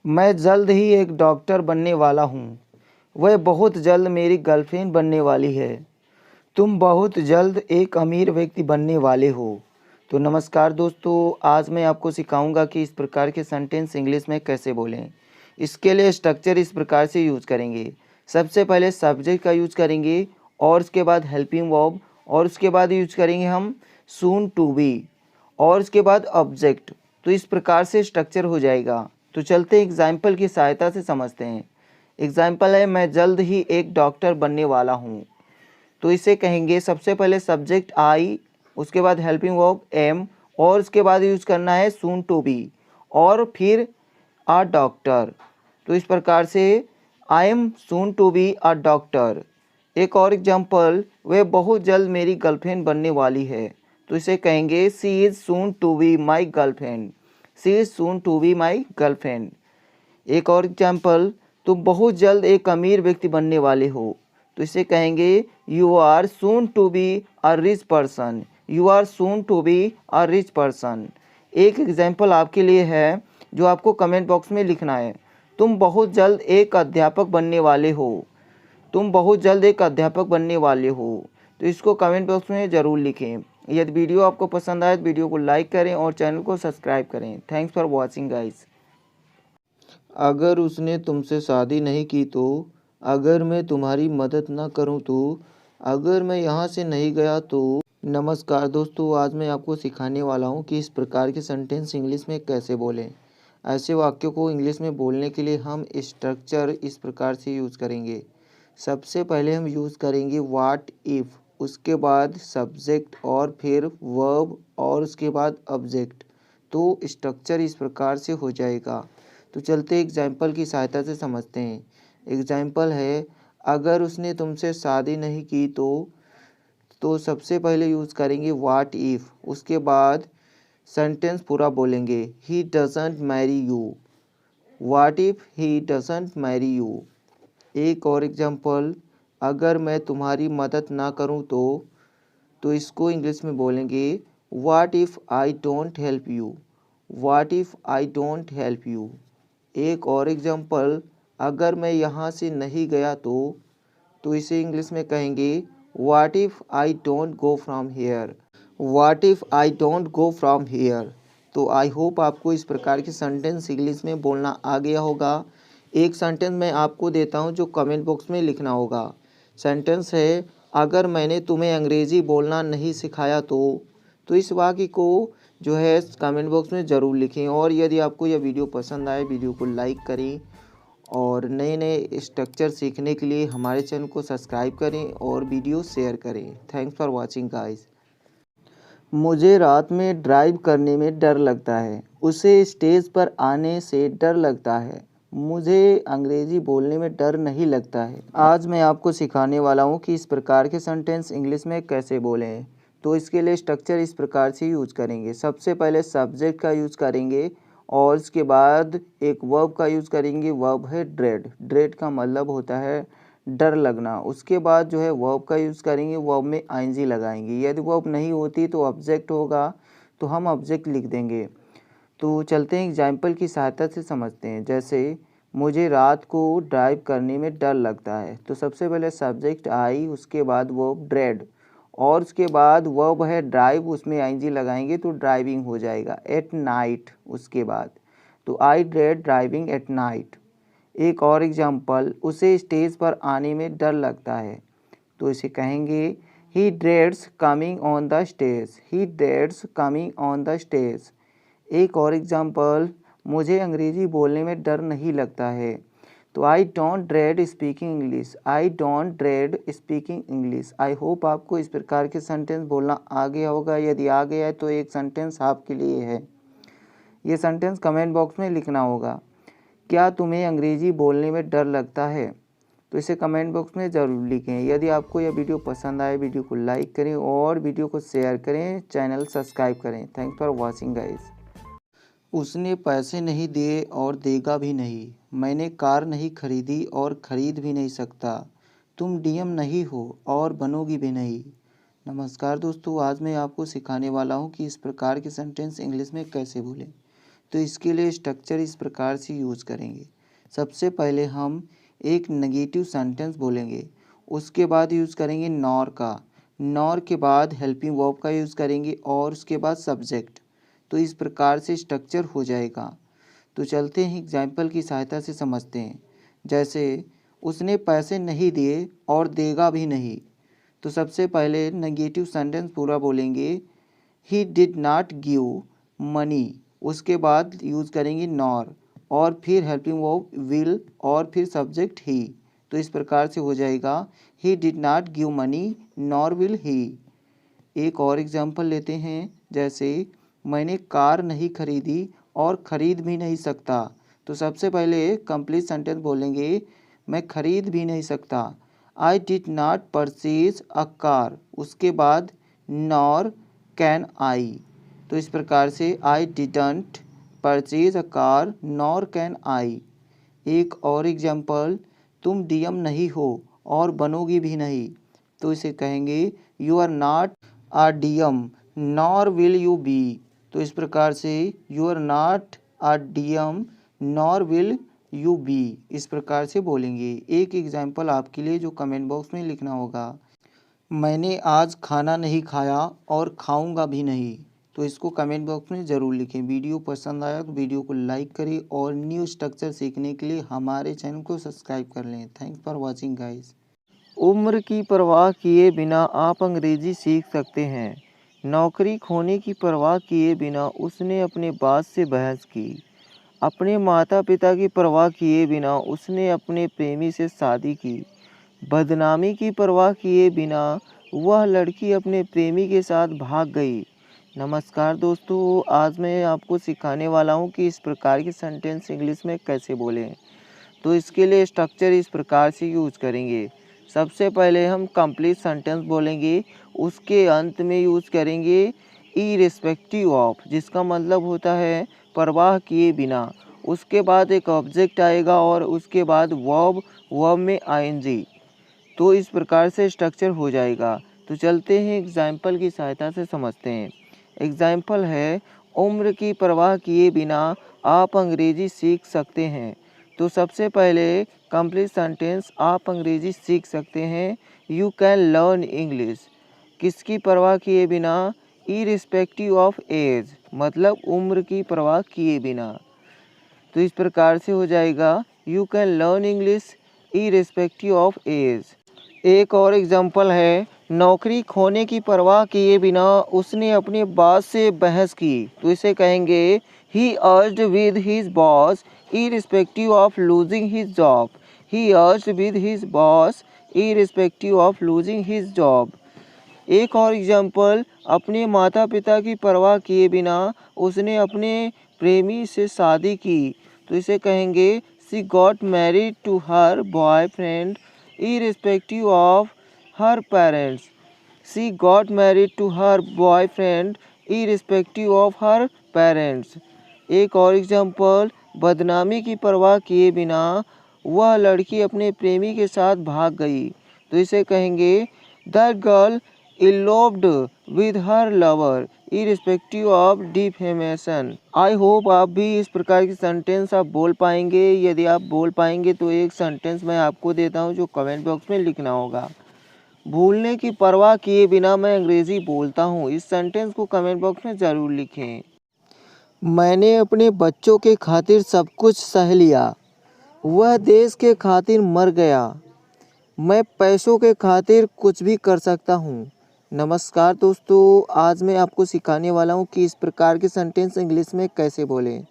मैं जल्द ही एक डॉक्टर बनने वाला हूँ। वह बहुत जल्द मेरी गर्लफ्रेंड बनने वाली है। तुम बहुत जल्द एक अमीर व्यक्ति बनने वाले हो। तो नमस्कार दोस्तों, आज मैं आपको सिखाऊंगा कि इस प्रकार के सेंटेंस इंग्लिश में कैसे बोलें। इसके लिए स्ट्रक्चर इस प्रकार से यूज़ करेंगे। सबसे पहले सब्जेक्ट का यूज़ करेंगे और उसके बाद हेल्पिंग वर्ब और उसके बाद यूज करेंगे हम सून टू बी और उसके बाद ऑब्जेक्ट। तो इस प्रकार से स्ट्रक्चर हो जाएगा। तो चलते एग्जाम्पल की सहायता से समझते हैं। एग्जाम्पल है, मैं जल्द ही एक डॉक्टर बनने वाला हूँ। तो इसे कहेंगे सबसे पहले सब्जेक्ट आई, उसके बाद हेल्पिंग वर्ब एम और उसके बाद यूज करना है सून टू बी और फिर अ डॉक्टर। तो इस प्रकार से I am soon to be a doctor. एक और एग्जाम्पल, वह बहुत जल्द मेरी गर्लफ्रेंड बनने वाली है। तो इसे कहेंगे she is soon to be my girlfriend. She is soon to be my girlfriend. एक और एग्जाम्पल, तुम बहुत जल्द एक अमीर व्यक्ति बनने वाले हो। तो इसे कहेंगे you are soon to be a rich person. You are soon to be a rich person. एक एग्जाम्पल आपके लिए है जो आपको कमेंट बॉक्स में लिखना है। तुम बहुत जल्द एक अध्यापक बनने वाले हो। तुम बहुत जल्द एक अध्यापक बनने वाले हो। तो इसको कमेंट बॉक्स में ज़रूर लिखें। यदि वीडियो आपको पसंद आए तो वीडियो को लाइक करें और चैनल को सब्सक्राइब करें। Thanks for watching guys. अगर उसने तुमसे शादी नहीं की तो, अगर मैं तुम्हारी मदद ना करूं तो, अगर मैं यहाँ से नहीं गया तो। नमस्कार दोस्तों, आज मैं आपको सिखाने वाला हूँ कि इस प्रकार के सेंटेंस इंग्लिश में कैसे बोलें। ऐसे वाक्यों को इंग्लिश में बोलने के लिए हम स्ट्रक्चर इस प्रकार से यूज़ करेंगे। सबसे पहले हम यूज़ करेंगे व्हाट इफ़, उसके बाद सब्जेक्ट और फिर वर्ब और उसके बाद ऑब्जेक्ट। तो स्ट्रक्चर इस प्रकार से हो जाएगा। तो चलते एग्जाम्पल की सहायता से समझते हैं। एग्जाम्पल है, अगर उसने तुमसे शादी नहीं की तो सबसे पहले यूज़ करेंगे व्हाट इफ़, उसके बाद सेंटेंस पूरा बोलेंगे he doesn't marry you. What if he doesn't Mary you. एक और एग्जाम्पल, अगर मैं तुम्हारी मदद ना करूं तो इसको इंग्लिश में बोलेंगे what if I don't help you. What if I don't help you. एक और एग्जाम्पल, अगर मैं यहाँ से नहीं गया तो इसे इंग्लिश में कहेंगे what if I don't go from here. What if I don't go from here. तो आई होप आपको इस प्रकार के सेंटेंस इंग्लिश में बोलना आ गया होगा। एक सेंटेंस मैं आपको देता हूँ जो कमेंट बॉक्स में लिखना होगा। सेंटेंस है, अगर मैंने तुम्हें अंग्रेज़ी बोलना नहीं सिखाया तो इस वाक्य को जो है कमेंट बॉक्स में ज़रूर लिखें। और यदि आपको यह वीडियो पसंद आए वीडियो को लाइक करें और नए नए स्ट्रक्चर सीखने के लिए हमारे चैनल को सब्सक्राइब करें और वीडियो शेयर करें। Thanks for watching guys. मुझे रात में ड्राइव करने में डर लगता है। उसे स्टेज पर आने से डर लगता है। मुझे अंग्रेज़ी बोलने में डर नहीं लगता है। आज मैं आपको सिखाने वाला हूँ कि इस प्रकार के सेंटेंस इंग्लिश में कैसे बोलें। तो इसके लिए स्ट्रक्चर इस प्रकार से यूज़ करेंगे। सबसे पहले सब्जेक्ट का यूज़ करेंगे और उसके बाद एक वर्ब का यूज़ करेंगे। वर्ब है ड्रेड। ड्रेड का मतलब होता है डर लगना। उसके बाद जो है वर्ब का यूज़ करेंगे। वर्ब में आईएनजी लगाएंगे। यदि वर्ब नहीं होती तो ऑब्जेक्ट होगा, तो हम ऑब्जेक्ट लिख देंगे। तो चलते हैं एग्जाम्पल की सहायता से समझते हैं। जैसे मुझे रात को ड्राइव करने में डर लगता है। तो सबसे पहले सब्जेक्ट आई, उसके बाद वर्ब ड्रेड और उसके बाद वर्ब है ड्राइव, उसमें आईएनजी लगाएंगे तो ड्राइविंग हो जाएगा। एट नाइट उसके बाद, तो आई ड्रेड ड्राइविंग एट नाइट। एक और एग्जाम्पल, उसे स्टेज पर आने में डर लगता है। तो इसे कहेंगे he dreads coming on the stage. He dreads coming on the stage. एक और एग्जाम्पल, मुझे अंग्रेज़ी बोलने में डर नहीं लगता है। तो I don't dread speaking English. I don't dread speaking English. I hope आपको इस प्रकार के सेंटेंस बोलना आ गया होगा। यदि आ गया है तो एक सेंटेंस आपके लिए है। ये सेंटेंस कमेंट बॉक्स में लिखना होगा। क्या तुम्हें अंग्रेज़ी बोलने में डर लगता है? तो इसे कमेंट बॉक्स में ज़रूर लिखें। यदि आपको यह वीडियो पसंद आए वीडियो को लाइक करें और वीडियो को शेयर करें, चैनल सब्सक्राइब करें। Thanks for watching guys. उसने पैसे नहीं दिए और देगा भी नहीं। मैंने कार नहीं खरीदी और खरीद भी नहीं सकता। तुम डीएम नहीं हो और बनोगी भी नहीं। नमस्कार दोस्तों, आज मैं आपको सिखाने वाला हूँ कि इस प्रकार के सेंटेंस इंग्लिश में कैसे बोलें। तो इसके लिए स्ट्रक्चर इस प्रकार से यूज़ करेंगे। सबसे पहले हम एक नेगेटिव सेंटेंस बोलेंगे, उसके बाद यूज़ करेंगे नॉर का, नॉर के बाद हेल्पिंग वर्ब का यूज़ करेंगे और उसके बाद सब्जेक्ट। तो इस प्रकार से स्ट्रक्चर हो जाएगा। तो चलते हैं एग्जाम्पल की सहायता से समझते हैं। जैसे उसने पैसे नहीं दिए और देगा भी नहीं। तो सबसे पहले नेगेटिव सेंटेंस पूरा बोलेंगे, he did not give money, उसके बाद यूज़ करेंगे नॉर और फिर हेल्पिंग वर्ब विल और फिर सब्जेक्ट ही। तो इस प्रकार से हो जाएगा, he did not give money nor will he. एक और एग्जाम्पल लेते हैं। जैसे मैंने कार नहीं खरीदी और ख़रीद भी नहीं सकता। तो सबसे पहले कंप्लीट सेंटेंस बोलेंगे, मैं खरीद भी नहीं सकता। I did not purchase a car, उसके बाद नॉर कैन आई। तो इस प्रकार से I didn't purchase a car nor can I. एक और एग्जाम्पल, तुम डीएम नहीं हो और बनोगी भी नहीं। तो इसे कहेंगे, you are not a DM nor will you be. तो इस प्रकार से you are not a DM nor will you be, इस प्रकार से बोलेंगे। एक एग्जाम्पल आपके लिए जो कमेंट बॉक्स में लिखना होगा, मैंने आज खाना नहीं खाया और खाऊंगा भी नहीं। तो इसको कमेंट बॉक्स में ज़रूर लिखें। वीडियो पसंद आया तो वीडियो को लाइक करें और न्यू स्ट्रक्चर सीखने के लिए हमारे चैनल को सब्सक्राइब कर लें। Thanks for watching guys. उम्र की परवाह किए बिना आप अंग्रेजी सीख सकते हैं। नौकरी खोने की परवाह किए बिना उसने अपने बास से बहस की। अपने माता पिता की परवाह किए बिना उसने अपने प्रेमी से शादी की। बदनामी की परवाह किए बिना वह लड़की अपने प्रेमी के साथ भाग गई। नमस्कार दोस्तों, आज मैं आपको सिखाने वाला हूँ कि इस प्रकार के सेंटेंस इंग्लिश में कैसे बोलें। तो इसके लिए स्ट्रक्चर इस प्रकार से यूज़ करेंगे। सबसे पहले हम कंप्लीट सेंटेंस बोलेंगे, उसके अंत में यूज़ करेंगे इर्रेस्पेक्टिव ऑफ, जिसका मतलब होता है परवाह किए बिना। उसके बाद एक ऑब्जेक्ट आएगा और उसके बाद वर्ब, वर्ब में आईएनजी। तो इस प्रकार से स्ट्रक्चर हो जाएगा। तो चलते हैं एग्जाम्पल की सहायता से समझते हैं। एग्जाम्पल है, उम्र की परवाह किए बिना आप अंग्रेजी सीख सकते हैं। तो सबसे पहले कंप्लीट सेंटेंस, आप अंग्रेजी सीख सकते हैं। You can learn English. किसकी परवाह किए बिना? इर्रेस्पेक्टिव ऑफ एज, मतलब उम्र की परवाह किए बिना। तो इस प्रकार से हो जाएगा, you can learn English irrespective of age. एक और एग्जाम्पल है, नौकरी खोने की परवाह किए बिना उसने अपने बॉस से बहस की। तो इसे कहेंगे, he urged with his boss irrespective of losing his job. He urged with his boss irrespective of losing his job. एक और एग्जाम्पल, अपने माता पिता की परवाह किए बिना उसने अपने प्रेमी से शादी की। तो इसे कहेंगे, she got married to her boyfriend irrespective of her parents. She got married to her boyfriend irrespective of her parents. एक और एग्जाम्पल, बदनामी की परवाह किए बिना वह लड़की अपने प्रेमी के साथ भाग गई। तो इसे कहेंगे, that girl eloped with her lover irrespective of defamation. I hope आप भी इस प्रकार की सेंटेंस आप बोल पाएंगे। यदि आप बोल पाएंगे तो एक सेंटेंस मैं आपको देता हूं जो कमेंट बॉक्स में लिखना होगा। भूलने की परवाह किए बिना मैं अंग्रेजी बोलता हूं। इस सेंटेंस को कमेंट बॉक्स में ज़रूर लिखें। मैंने अपने बच्चों के खातिर सब कुछ सह लिया, वह देश के खातिर मर गया, मैं पैसों के खातिर कुछ भी कर सकता हूँ। नमस्कार दोस्तों, आज मैं आपको सिखाने वाला हूँ कि इस प्रकार के सेंटेंस इंग्लिश में कैसे बोलें।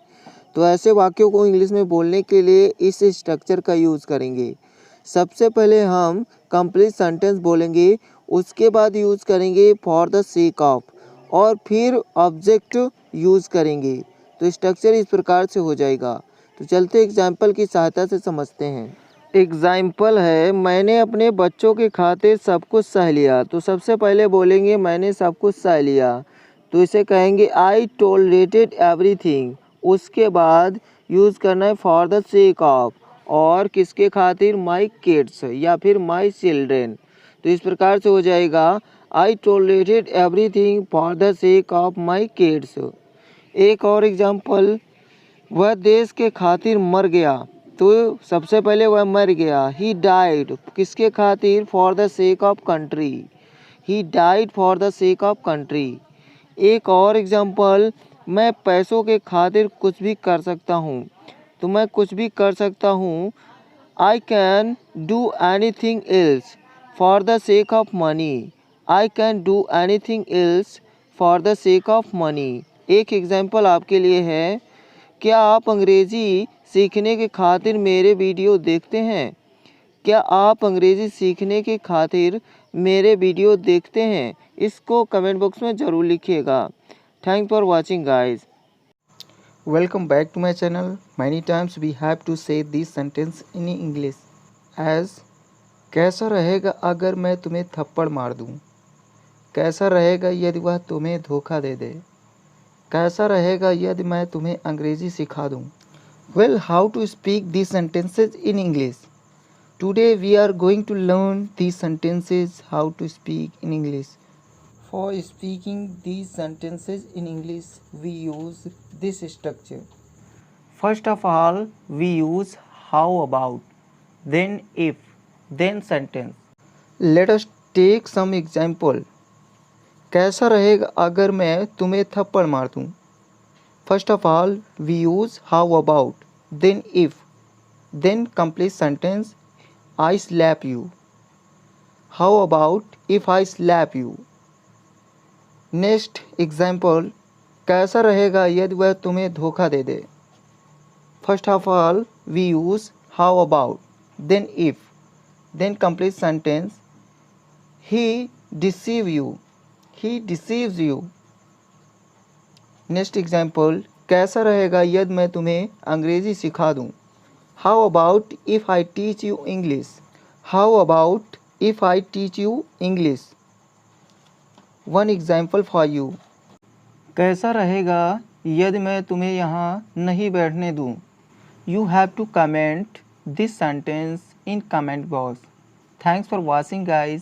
तो ऐसे वाक्यों को इंग्लिश में बोलने के लिए इस स्ट्रक्चर का यूज़ करेंगे। सबसे पहले हम कंप्लीट सेंटेंस बोलेंगे, उसके बाद यूज़ करेंगे फॉर द सेक ऑफ और फिर ऑब्जेक्ट यूज़ करेंगे। तो स्ट्रक्चर इस प्रकार से हो जाएगा। तो चलते एग्जाम्पल की सहायता से समझते हैं। एग्जाम्पल है, मैंने अपने बच्चों के खातिर सब कुछ सह लिया। तो सबसे पहले बोलेंगे मैंने सब कुछ सह लिया। तो इसे कहेंगे आई टॉलरेटेड एवरीथिंग। उसके बाद यूज़ करना है फॉर द सेक ऑफ और किसके खातिर? माई किड्स या फिर माई चिल्ड्रेन। तो इस प्रकार से हो जाएगा, I tolerated everything for the sake of my kids. एक और एग्जाम्पल, वह देश के खातिर मर गया। तो सबसे पहले वह मर गया। ही डाइड किसके खातिर? For the sake of country. He died for the sake of country. एक और एग्जाम्पल, मैं पैसों के खातिर कुछ भी कर सकता हूँ। तो मैं कुछ भी कर सकता हूँ। I can do anything else for the sake of money. I can do anything else for the sake of money. एक एग्जाम्पल आपके लिए है, क्या आप अंग्रेज़ी सीखने के खातिर मेरे वीडियो देखते हैं? क्या आप अंग्रेज़ी सीखने के खातिर मेरे वीडियो देखते हैं? इसको कमेंट बॉक्स में ज़रूर लिखिएगा। Thank for watching guys. Welcome back to my channel. Many times we have to say this sentence in English as कैसा रहेगा अगर मैं तुम्हें थप्पड़ मार दूँ? कैसा रहेगा यदि वह तुम्हें धोखा दे दे? कैसा रहेगा यदि मैं तुम्हें अंग्रेजी सिखा दूँ? Well, how to speak these sentences in English? Today we are going to learn these sentences, how to speak in English. For speaking these sentences in English, we use this structure. First of all, we use how about, then if, then sentence. Let us take some example. कैसा रहेगा अगर मैं तुम्हें थप्पड़ मार दूँ? First of all, we use how about, then if, then complete sentence. I slap you. How about if I slap you? Next example, कैसा रहेगा यदि वह तुम्हें धोखा दे दे? First of all we use how about, then if, then complete sentence. He deceive you. He deceives you. Next example, कैसा रहेगा यदि मैं तुम्हें अंग्रेज़ी सिखा दूँ? How about if I teach you English. How about if I teach you English. One example for you. कैसा रहेगा यदि मैं तुम्हें यहाँ नहीं बैठने दूँ? You have to comment this sentence in comment box. Thanks for watching guys.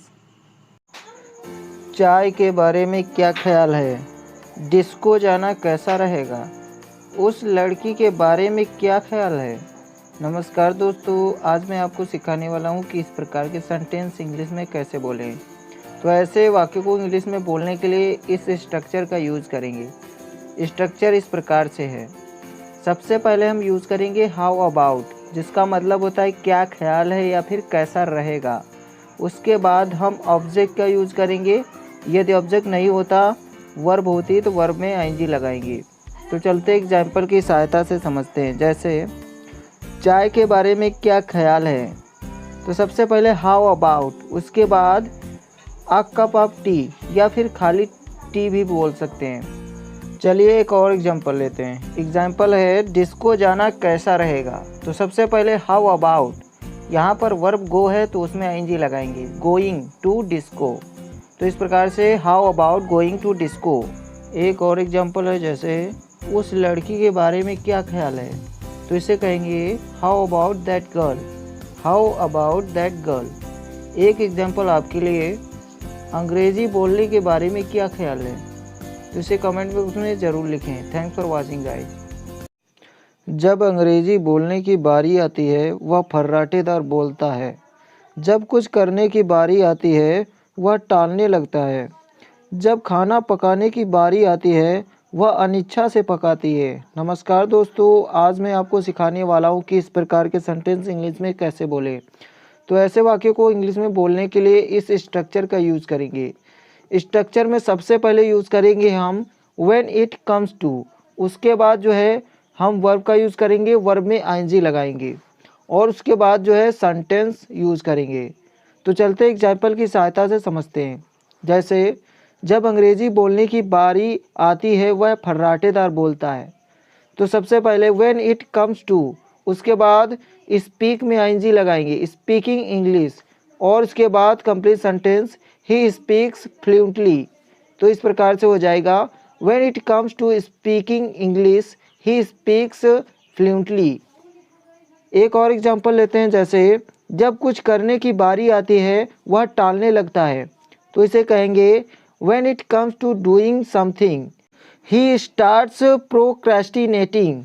चाय के बारे में क्या ख्याल है? डिस्को जाना कैसा रहेगा? उस लड़की के बारे में क्या ख्याल है? नमस्कार दोस्तों, आज मैं आपको सिखाने वाला हूँ कि इस प्रकार के सेंटेंस इंग्लिश में कैसे बोलें। तो ऐसे वाक्य को इंग्लिश में बोलने के लिए इस स्ट्रक्चर का यूज़ करेंगे। स्ट्रक्चर इस प्रकार से है। सबसे पहले हम यूज़ करेंगे हाउ अबाउट, जिसका मतलब होता है क्या ख्याल है या फिर कैसा रहेगा। उसके बाद हम ऑब्जेक्ट का यूज़ करेंगे। यदि ऑब्जेक्ट नहीं होता, वर्ब होती तो वर्ब में आईएनजी लगाएंगे। तो चलते एग्जाम्पल की सहायता से समझते हैं। जैसे चाय के बारे में क्या ख्याल है, तो सबसे पहले हाउ अबाउट, उसके बाद अ कप ऑफ टी या फिर खाली टी भी बोल सकते हैं। चलिए एक और एग्जांपल लेते हैं। एग्जांपल है डिस्को जाना कैसा रहेगा। तो सबसे पहले हाउ अबाउट, यहाँ पर वर्ब गो है तो उसमें आईएनजी लगाएंगे, गोइंग टू डिस्को। तो इस प्रकार से how about going to disco. एक और एग्जांपल है, जैसे उस लड़की के बारे में क्या ख्याल है, तो इसे कहेंगे how about that girl. How about that girl. एक एग्जांपल आपके लिए, अंग्रेज़ी बोलने के बारे में क्या ख्याल है, तो इसे कमेंट बॉक्स में ज़रूर लिखें। Thanks for watching guys. जब अंग्रेज़ी बोलने की बारी आती है वह फर्राटेदार बोलता है। जब कुछ करने की बारी आती है वह टालने लगता है। जब खाना पकाने की बारी आती है वह अनिच्छा से पकाती है। नमस्कार दोस्तों, आज मैं आपको सिखाने वाला हूँ कि इस प्रकार के सेंटेंस इंग्लिश में कैसे बोलें। तो ऐसे वाक्यों को इंग्लिश में बोलने के लिए इस स्ट्रक्चर का यूज़ करेंगे। स्ट्रक्चर में सबसे पहले यूज़ करेंगे हम व्हेन इट कम्स टू। उसके बाद जो है हम वर्ब का यूज़ करेंगे, वर्ब में आईएनजी लगाएंगे और उसके बाद जो है सेंटेंस यूज़ करेंगे। तो चलते एग्जाम्पल की सहायता से समझते हैं। जैसे जब अंग्रेज़ी बोलने की बारी आती है वह फर्राटेदार बोलता है। तो सबसे पहले व्हेन इट कम्स टू, उसके बाद स्पीक में आईएनजी लगाएंगे, स्पीकिंग इंग्लिश, और उसके बाद complete sentence he speaks fluently. तो इस प्रकार से हो जाएगा when it comes to speaking English he speaks fluently. एक और एग्जांपल लेते हैं। जैसे जब कुछ करने की बारी आती है वह टालने लगता है। तो इसे कहेंगे when it comes to doing something he starts procrastinating.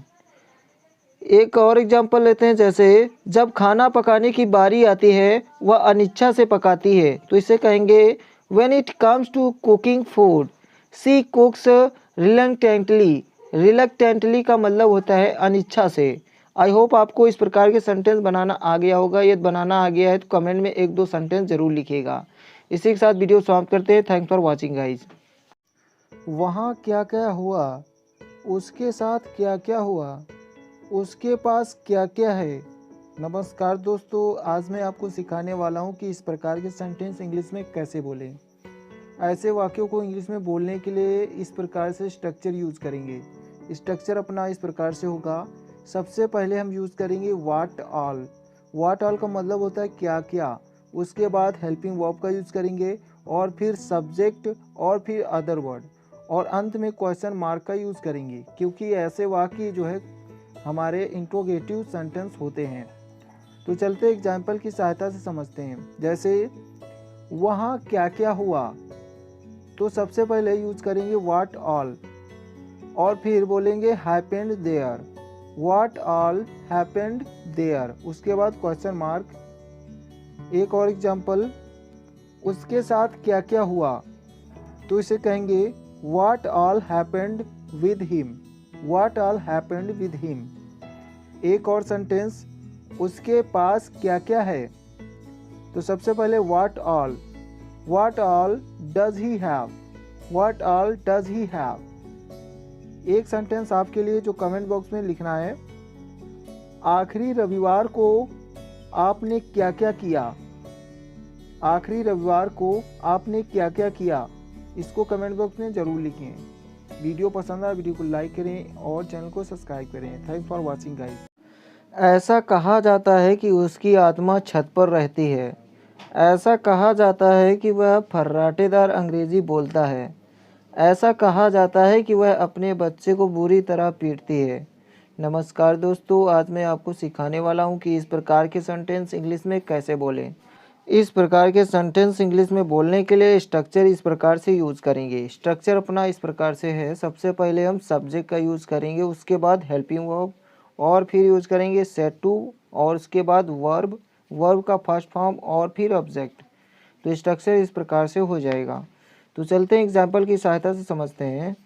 एक और एग्जांपल लेते हैं, जैसे जब खाना पकाने की बारी आती है वह अनिच्छा से पकाती है, तो इसे कहेंगे when it comes to cooking food she cooks reluctantly. Reluctantly का मतलब होता है अनिच्छा से। आई होप आपको इस प्रकार के सेंटेंस बनाना आ गया होगा। यदि बनाना आ गया है तो कमेंट में एक दो सेंटेंस जरूर लिखिएगा। इसी के साथ वीडियो समाप्त करते हैं। Thanks for watching guys. वहाँ क्या क्या हुआ, उसके साथ क्या क्या हुआ, उसके पास क्या क्या है। नमस्कार दोस्तों, आज मैं आपको सिखाने वाला हूँ कि इस प्रकार के सेंटेंस इंग्लिश में कैसे बोलें। ऐसे वाक्यों को इंग्लिश में बोलने के लिए इस प्रकार से स्ट्रक्चर यूज़ करेंगे। स्ट्रक्चर अपना इस प्रकार से होगा। सबसे पहले हम यूज़ करेंगे व्हाट ऑल। व्हाट ऑल का मतलब होता है क्या क्या। उसके बाद हेल्पिंग वर्ब का यूज़ करेंगे और फिर सब्जेक्ट और फिर अदर वर्ड और अंत में क्वेश्चन मार्क का यूज़ करेंगे, क्योंकि ऐसे वाक्य जो है हमारे इंट्रोगेटिव सेंटेंस होते हैं। तो चलते एग्जाम्पल की सहायता से समझते हैं। जैसे वहाँ क्या क्या हुआ, तो सबसे पहले यूज करेंगे व्हाट ऑल और फिर बोलेंगे happened there. What all happened there, उसके बाद क्वेश्चन मार्क। एक और एग्जांपल, उसके साथ क्या क्या हुआ, तो इसे कहेंगे what all happened with him. What all happened with him. एक और सेंटेंस, उसके पास क्या क्या है, तो सबसे पहले what all does he have. What all does he have. एक सेंटेंस आपके लिए जो कमेंट बॉक्स में लिखना है, आखिरी रविवार को आपने क्या क्या किया। आखिरी रविवार को आपने क्या क्या किया, इसको कमेंट बॉक्स में ज़रूर लिखें। वीडियो पसंद आए वीडियो को लाइक करें और चैनल को सब्सक्राइब करें। Thanks for watching guys. ऐसा कहा जाता है कि उसकी आत्मा छत पर रहती है। ऐसा कहा जाता है कि वह फर्राटेदार अंग्रेजी बोलता है। ऐसा कहा जाता है कि वह अपने बच्चे को बुरी तरह पीटती है। नमस्कार दोस्तों, आज मैं आपको सिखाने वाला हूं कि इस प्रकार के सेंटेंस इंग्लिश में कैसे बोलें। इस प्रकार के सेंटेंस इंग्लिश में बोलने के लिए स्ट्रक्चर इस प्रकार से यूज़ करेंगे। स्ट्रक्चर अपना इस प्रकार से है, सबसे पहले हम सब्जेक्ट का यूज़ करेंगे, उसके बाद हेल्पिंग वर्ब और फिर यूज़ करेंगे सेट टू और उसके बाद वर्ब का फर्स्ट फॉर्म और फिर ऑब्जेक्ट। तो स्ट्रक्चर इस प्रकार से हो जाएगा। तो चलते हैं एग्जाम्पल की सहायता से समझते हैं।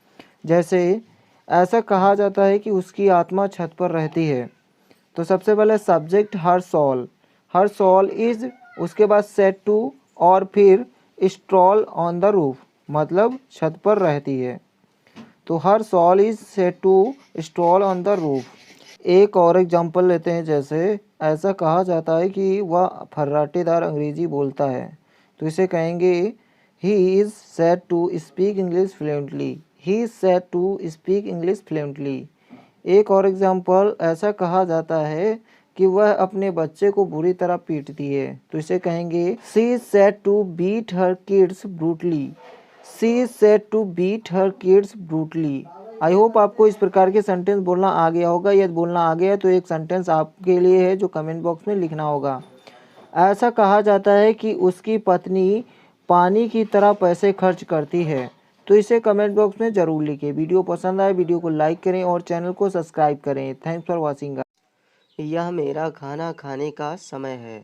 जैसे ऐसा कहा जाता है कि उसकी आत्मा छत पर रहती है, तो सबसे पहले सब्जेक्ट हर सोल इज, उसके बाद सेट टू और फिर स्ट्रॉल ऑन द रूफ, मतलब छत पर रहती है। तो her soul is set to stroll on the roof. एक और एग्जांपल लेते हैं, जैसे ऐसा कहा जाता है कि वह फर्राटेदार अंग्रेजी बोलता है, तो इसे कहेंगे he is said to speak English fluently. He is said to speak English fluently. एक और एग्जांपल, ऐसा कहा जाता है कि वह अपने बच्चे को बुरी तरह पीटती है, तो इसे कहेंगे she is said to beat her kids brutally. She is said to beat her kids brutally. I hope आपको इस प्रकार के सेंटेंस बोलना आ गया होगा। यदि बोलना आ गया तो एक सेंटेंस आपके लिए है जो कमेंट बॉक्स में लिखना होगा। ऐसा कहा जाता है कि उसकी पत्नी पानी की तरह पैसे खर्च करती है, तो इसे कमेंट बॉक्स में ज़रूर लिखें। वीडियो पसंद आए वीडियो को लाइक करें और चैनल को सब्सक्राइब करें। Thanks for watching. यह मेरा खाना खाने का समय है।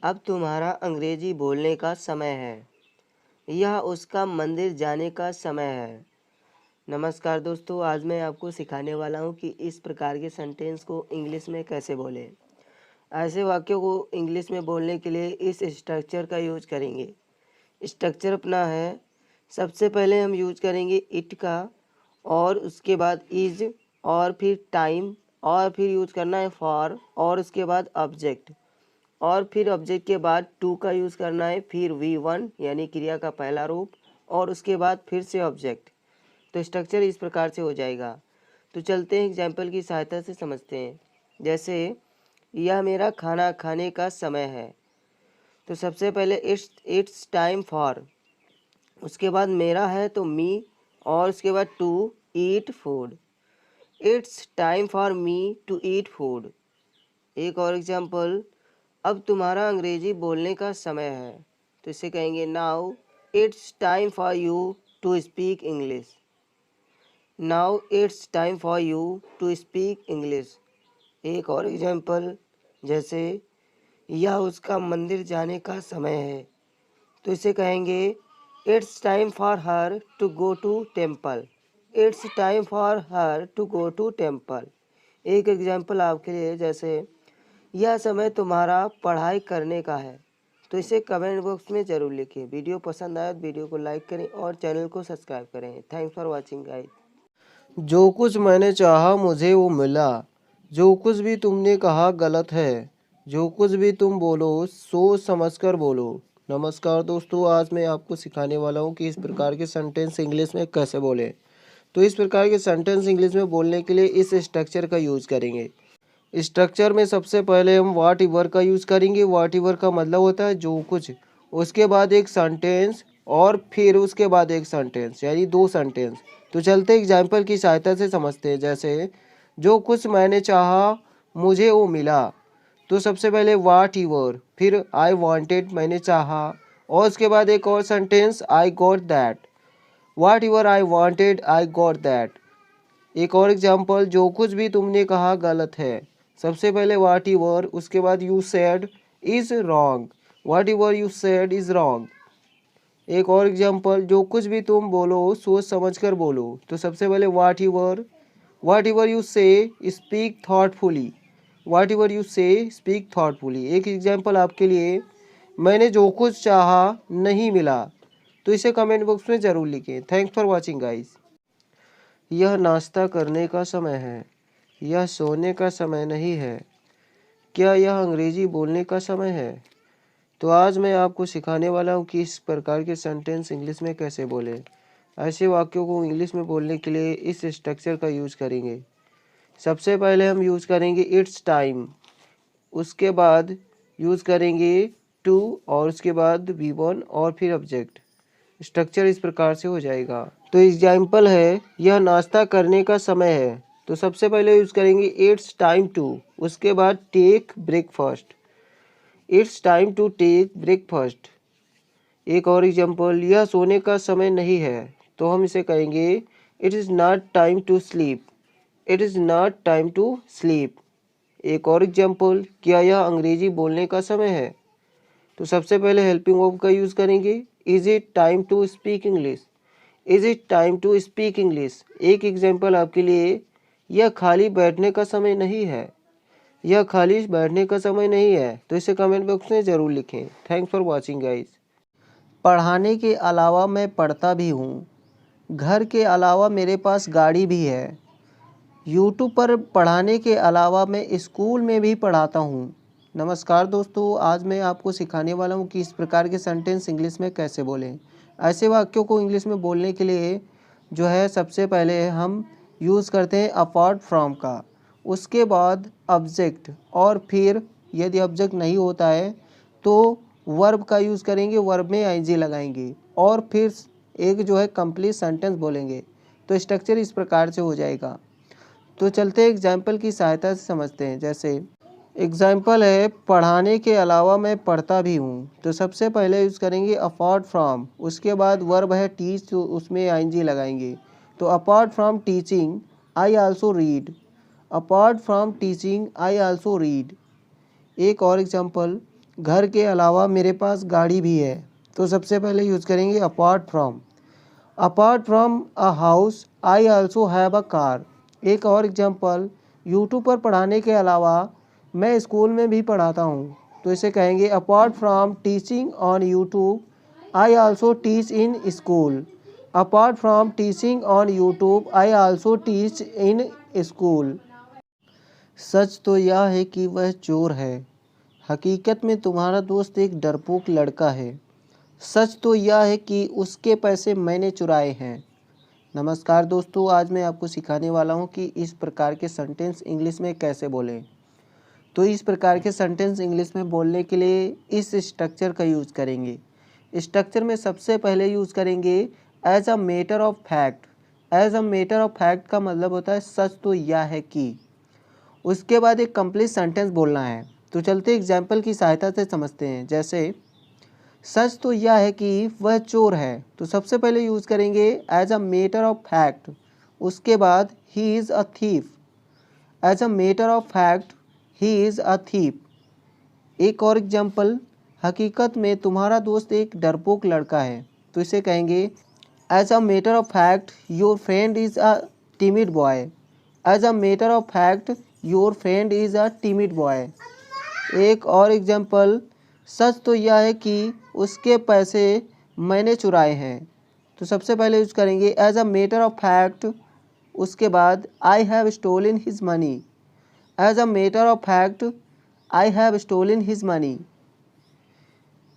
अब तुम्हारा अंग्रेजी बोलने का समय है। यह उसका मंदिर जाने का समय है। नमस्कार दोस्तों, आज मैं आपको सिखाने वाला हूँ कि इस प्रकार के सेंटेंस को इंग्लिश में कैसे बोलें। ऐसे वाक्यों को इंग्लिश में बोलने के लिए इस स्ट्रक्चर का यूज करेंगे। स्ट्रक्चर अपना है, सबसे पहले हम यूज करेंगे इट का और उसके बाद इज और फिर टाइम और फिर यूज करना है फॉर और उसके बाद ऑब्जेक्ट और फिर ऑब्जेक्ट के बाद टू का यूज़ करना है, फिर V1 यानी क्रिया का पहला रूप और उसके बाद फिर से ऑब्जेक्ट। तो स्ट्रक्चर इस प्रकार से हो जाएगा। तो चलते हैं एग्जाम्पल की सहायता से समझते हैं। जैसे यह मेरा खाना खाने का समय है, तो सबसे पहले इट्स टाइम फॉर, उसके बाद मेरा है तो मी और उसके बाद to eat food. It's time for me to eat food. एक और एग्जाम्पल, अब तुम्हारा अंग्रेजी बोलने का समय है, तो इसे कहेंगे now it's time for you to speak English. Now it's time for you to speak English. एक और एग्जाम्पल, जैसे यह उसका मंदिर जाने का समय है, तो इसे कहेंगे it's time for her to go to temple. It's time for her to go to temple. एक एग्जाम्पल आपके लिए, जैसे यह समय तुम्हारा पढ़ाई करने का है, तो इसे कमेंट बॉक्स में ज़रूर लिखिए। वीडियो पसंद आए तो वीडियो को लाइक करें और चैनल को सब्सक्राइब करें। Thanks for watching guys. जो कुछ मैंने चाहा मुझे वो मिला, जो कुछ भी तुमने कहा गलत है, जो कुछ भी तुम बोलो सोच समझकर बोलो। नमस्कार दोस्तों, आज मैं आपको सिखाने वाला हूँ कि इस प्रकार के सेंटेंस इंग्लिश में कैसे बोलें। तो इस प्रकार के सेंटेंस इंग्लिश में बोलने के लिए इस स्ट्रक्चर का यूज़ करेंगे। स्ट्रक्चर में सबसे पहले हम व्हाट एवर का यूज़ करेंगे। व्हाट एवर का मतलब होता है जो कुछ, उसके बाद एक सेंटेंस और फिर उसके बाद एक सेंटेंस, यानी दो सेंटेंस। तो चलते एग्जाम्पल की सहायता से समझते हैं। जैसे जो कुछ मैंने चाहा मुझे वो मिला, तो सबसे पहले व्हाट एवर, फिर आई वांटेड मैंने चाहा, और उसके बाद एक और sentence I got that. What ever I wanted I got that. एक और एग्जाम्पल, जो कुछ भी तुमने कहा गलत है। सबसे पहले व्हाट एवर, उसके बाद you said is wrong. What ever you said is wrong. एक और एग्जाम्पल, जो कुछ भी तुम बोलो सोच समझकर बोलो। तो सबसे पहले व्हाट एवर यू से speak thoughtfully. What ever you से स्पीक थॉटफुली। एक एग्जाम्पल आपके लिए, मैंने जो कुछ चाहा नहीं मिला, तो इसे कमेंट बॉक्स में ज़रूर लिखें। Thanks for watching guys. यह नाश्ता करने का समय है, यह सोने का समय नहीं है। क्या यह अंग्रेजी बोलने का समय है? तो आज मैं आपको सिखाने वाला हूँ कि इस प्रकार के सेंटेंस इंग्लिश में कैसे बोलें। ऐसे वाक्यों को इंग्लिश में बोलने के लिए इस स्ट्रक्चर का यूज़ करेंगे। सबसे पहले हम यूज़ करेंगे इट्स टाइम, उसके बाद यूज़ करेंगे टू, और उसके बाद V1 और फिर ऑब्जेक्ट। स्ट्रक्चर इस प्रकार से हो जाएगा। तो एग्जाम्पल है, यह नाश्ता करने का समय है, तो सबसे पहले यूज़ करेंगे इट्स टाइम टू, उसके बाद take breakfast. It's time to take breakfast. एक और एग्जाम्पल, यह सोने का समय नहीं है, तो हम इसे कहेंगे it is not time to sleep. It is not time to sleep. एक और एग्जाम्पल, क्या यह अंग्रेजी बोलने का समय है? तो सबसे पहले हेल्पिंग वर्ब का यूज़ करेंगे, is it time to speak English. Is it time to speak English. एक एग्जाम्पल आपके लिए, यह खाली बैठने का समय नहीं है। यह खाली बैठने का समय नहीं है, तो इसे कमेंट बॉक्स में ज़रूर लिखें। Thanks for watching guys. पढ़ाने के अलावा मैं पढ़ता भी हूँ। घर के अलावा मेरे पास गाड़ी भी है। यूट्यूब पर पढ़ाने के अलावा मैं स्कूल में भी पढ़ाता हूँ। नमस्कार दोस्तों, आज मैं आपको सिखाने वाला हूँ कि इस प्रकार के सेंटेंस इंग्लिश में कैसे बोलें। ऐसे वाक्यों को इंग्लिश में बोलने के लिए जो है सबसे पहले हम यूज़ करते हैं अपार्ट फ्रॉम का, उसके बाद ऑब्जेक्ट, और फिर यदि ऑब्जेक्ट नहीं होता है तो वर्ब का यूज़ करेंगे, वर्ब में आईएनजी लगाएंगे, और फिर एक जो है कंप्लीट सेंटेंस बोलेंगे। तो स्ट्रक्चर इस प्रकार से हो जाएगा। तो चलते हैं एग्जाम्पल की सहायता से समझते हैं। जैसे एग्जाम्पल है, पढ़ाने के अलावा मैं पढ़ता भी हूँ, तो सबसे पहले यूज़ करेंगे अपार्ट फ्रॉम, उसके बाद वर्ब है टीच, तो उसमें आईएनजी लगाएंगे। तो apart from teaching I also read. Apart from teaching I also read. एक और एग्जाम्पल, घर के अलावा मेरे पास गाड़ी भी है, तो सबसे पहले यूज़ करेंगे apart from. Apart from a house I also have a car. एक और एग्जाम्पल, यूट्यूब पर पढ़ाने के अलावा मैं स्कूल में भी पढ़ाता हूँ, तो इसे कहेंगे apart from teaching on YouTube I also teach in school. Apart from teaching on YouTube I also teach in school. सच तो यह है कि वह चोर है, हकीकत में तुम्हारा दोस्त एक डरपोक लड़का है। सच तो यह है कि उसके पैसे मैंने चुराए हैं। नमस्कार दोस्तों, आज मैं आपको सिखाने वाला हूं कि इस प्रकार के सेंटेंस इंग्लिश में कैसे बोलें। तो इस प्रकार के सेंटेंस इंग्लिश में बोलने के लिए इस स्ट्रक्चर का यूज़ करेंगे। स्ट्रक्चर में सबसे पहले यूज़ करेंगे as a matter of fact. As a matter of fact का मतलब होता है सच तो यह है कि। उसके बाद एक कंप्लीट सेंटेंस बोलना है। तो चलते एग्जाम्पल की सहायता से समझते हैं। जैसे सच तो यह है कि वह चोर है, तो सबसे पहले यूज़ करेंगे as a matter of fact, उसके बाद he is a thief. As a matter of fact he is a thief. एक और एग्जाम्पल, हकीकत में तुम्हारा दोस्त एक डरपोक लड़का है। तो इसे कहेंगे as a matter of fact your friend is a timid boy. As a matter of fact your friend is a timid boy. एक और एग्जाम्पल, सच तो यह है कि उसके पैसे मैंने चुराए हैं। तो सबसे पहले यूज करेंगे as a matter of fact, उसके बाद I have stolen his money. As a matter of fact I have stolen his money.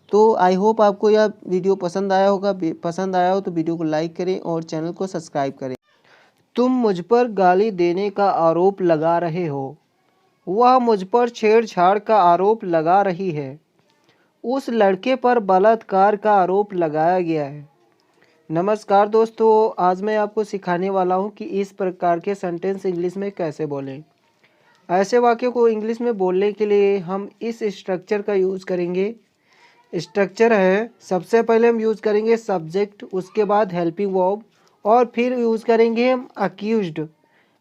तो आई होप आपको यह वीडियो पसंद आया होगा। पसंद आया हो तो वीडियो को लाइक करें और चैनल को सब्सक्राइब करें। तुम मुझ पर गाली देने का आरोप लगा रहे हो। वह मुझ पर छेड़छाड़ का आरोप लगा रही है। उस लड़के पर बलात्कार का आरोप लगाया गया है। नमस्कार दोस्तों, आज मैं आपको सिखाने वाला हूं कि इस प्रकार के सेंटेंस इंग्लिश में कैसे बोलें। ऐसे वाक्यों को इंग्लिश में बोलने के लिए हम इस स्ट्रक्चर का यूज़ करेंगे। स्ट्रक्चर है, सबसे पहले हम यूज़ करेंगे सब्जेक्ट, उसके बाद हेल्पिंग वर्ब और फिर यूज़ करेंगे हम अक्यूज्ड।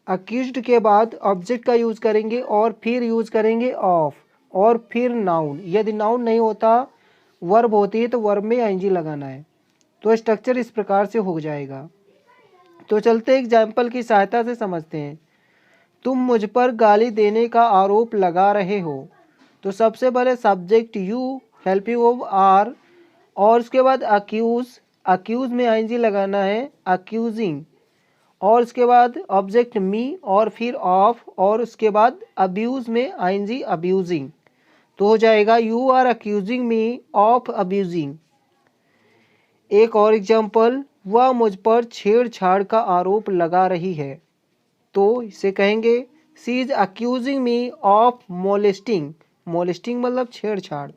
अक्यूज्ड के बाद ऑब्जेक्ट का यूज़ करेंगे और फिर यूज़ करेंगे ऑफ और फिर नाउन। यदि नाउन नहीं होता, वर्ब होती है तो वर्ब में आईएनजी लगाना है। तो स्ट्रक्चर इस प्रकार से हो जाएगा। तो चलते एग्जाम्पल की सहायता से समझते हैं। तुम मुझ पर गाली देने का आरोप लगा रहे हो। तो सबसे पहले subject you, helping verb are और उसके बाद अक्यूज। अक्यूज में आईएनजी लगाना है, अक्यूजिंग। और उसके बाद ऑब्जेक्ट मी और फिर ऑफ और उसके बाद अब्यूज में आईएनजी, अब्यूजिंग। तो हो जाएगा you are accusing me of abusing. एक और एग्जाम्पल, वह मुझ पर छेड़छाड़ का आरोप लगा रही है। तो इसे कहेंगे she is accusing me of molesting. Molesting मतलब छेड़छाड़।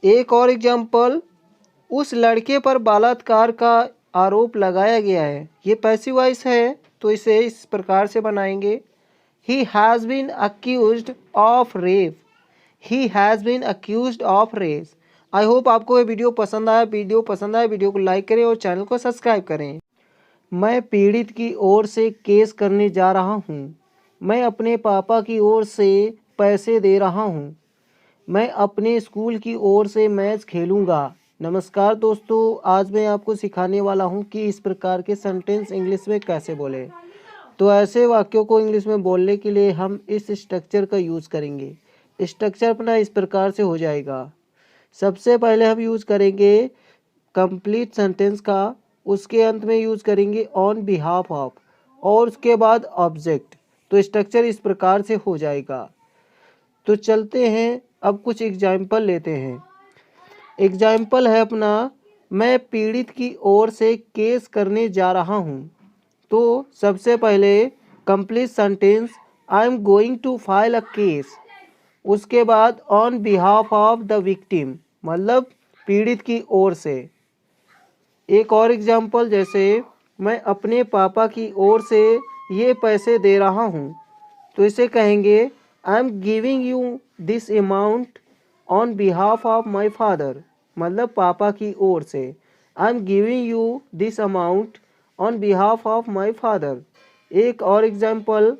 एक और एग्जाम्पल, उस लड़के पर बलात्कार का आरोप लगाया गया है। ये पैसिव वॉइस है तो इसे इस प्रकार से बनाएंगे, he has been accused of rape. He has been accused of rape. I hope आपको ये वीडियो पसंद आया। वीडियो को लाइक करें और चैनल को सब्सक्राइब करें। मैं पीड़ित की ओर से केस करने जा रहा हूँ। मैं अपने पापा की ओर से पैसे दे रहा हूँ। मैं अपने स्कूल की ओर से मैच खेलूँगा। नमस्कार दोस्तों, आज मैं आपको सिखाने वाला हूँ कि इस प्रकार के सेंटेंस इंग्लिश में कैसे बोलें। तो ऐसे वाक्यों को इंग्लिश में बोलने के लिए हम इस स्ट्रक्चर का यूज़ करेंगे। स्ट्रक्चर अपना इस प्रकार से हो जाएगा। सबसे पहले हम यूज़ करेंगे कंप्लीट सेंटेंस का, उसके अंत में यूज़ करेंगे ऑन बिहाफ ऑफ और उसके बाद ऑब्जेक्ट। तो स्ट्रक्चर इस प्रकार से हो जाएगा। तो चलते हैं, अब कुछ एग्जाम्पल लेते हैं। एग्जाम्पल है अपना, मैं पीड़ित की ओर से केस करने जा रहा हूँ। तो सबसे पहले complete sentence, I am going to file a case. उसके बाद on behalf of the victim मतलब पीड़ित की ओर से। एक और एग्जाम्पल, जैसे मैं अपने पापा की ओर से ये पैसे दे रहा हूँ। तो इसे कहेंगे I am giving you this amount on behalf of my father मतलब पापा की ओर से। I am giving you this amount on behalf of my father. एक और एग्जाम्पल,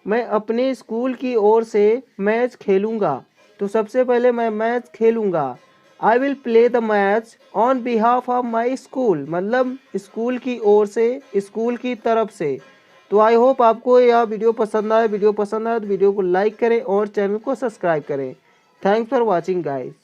मैं अपने स्कूल की ओर से मैच खेलूँगा। तो सबसे पहले मैं मैच खेलूँगा, I will play the match on behalf of my school मतलब स्कूल की ओर से, स्कूल की तरफ से। तो आई होप आपको यह वीडियो पसंद आए। तो वीडियो को लाइक करें और चैनल को सब्सक्राइब करें। Thanks for watching guys.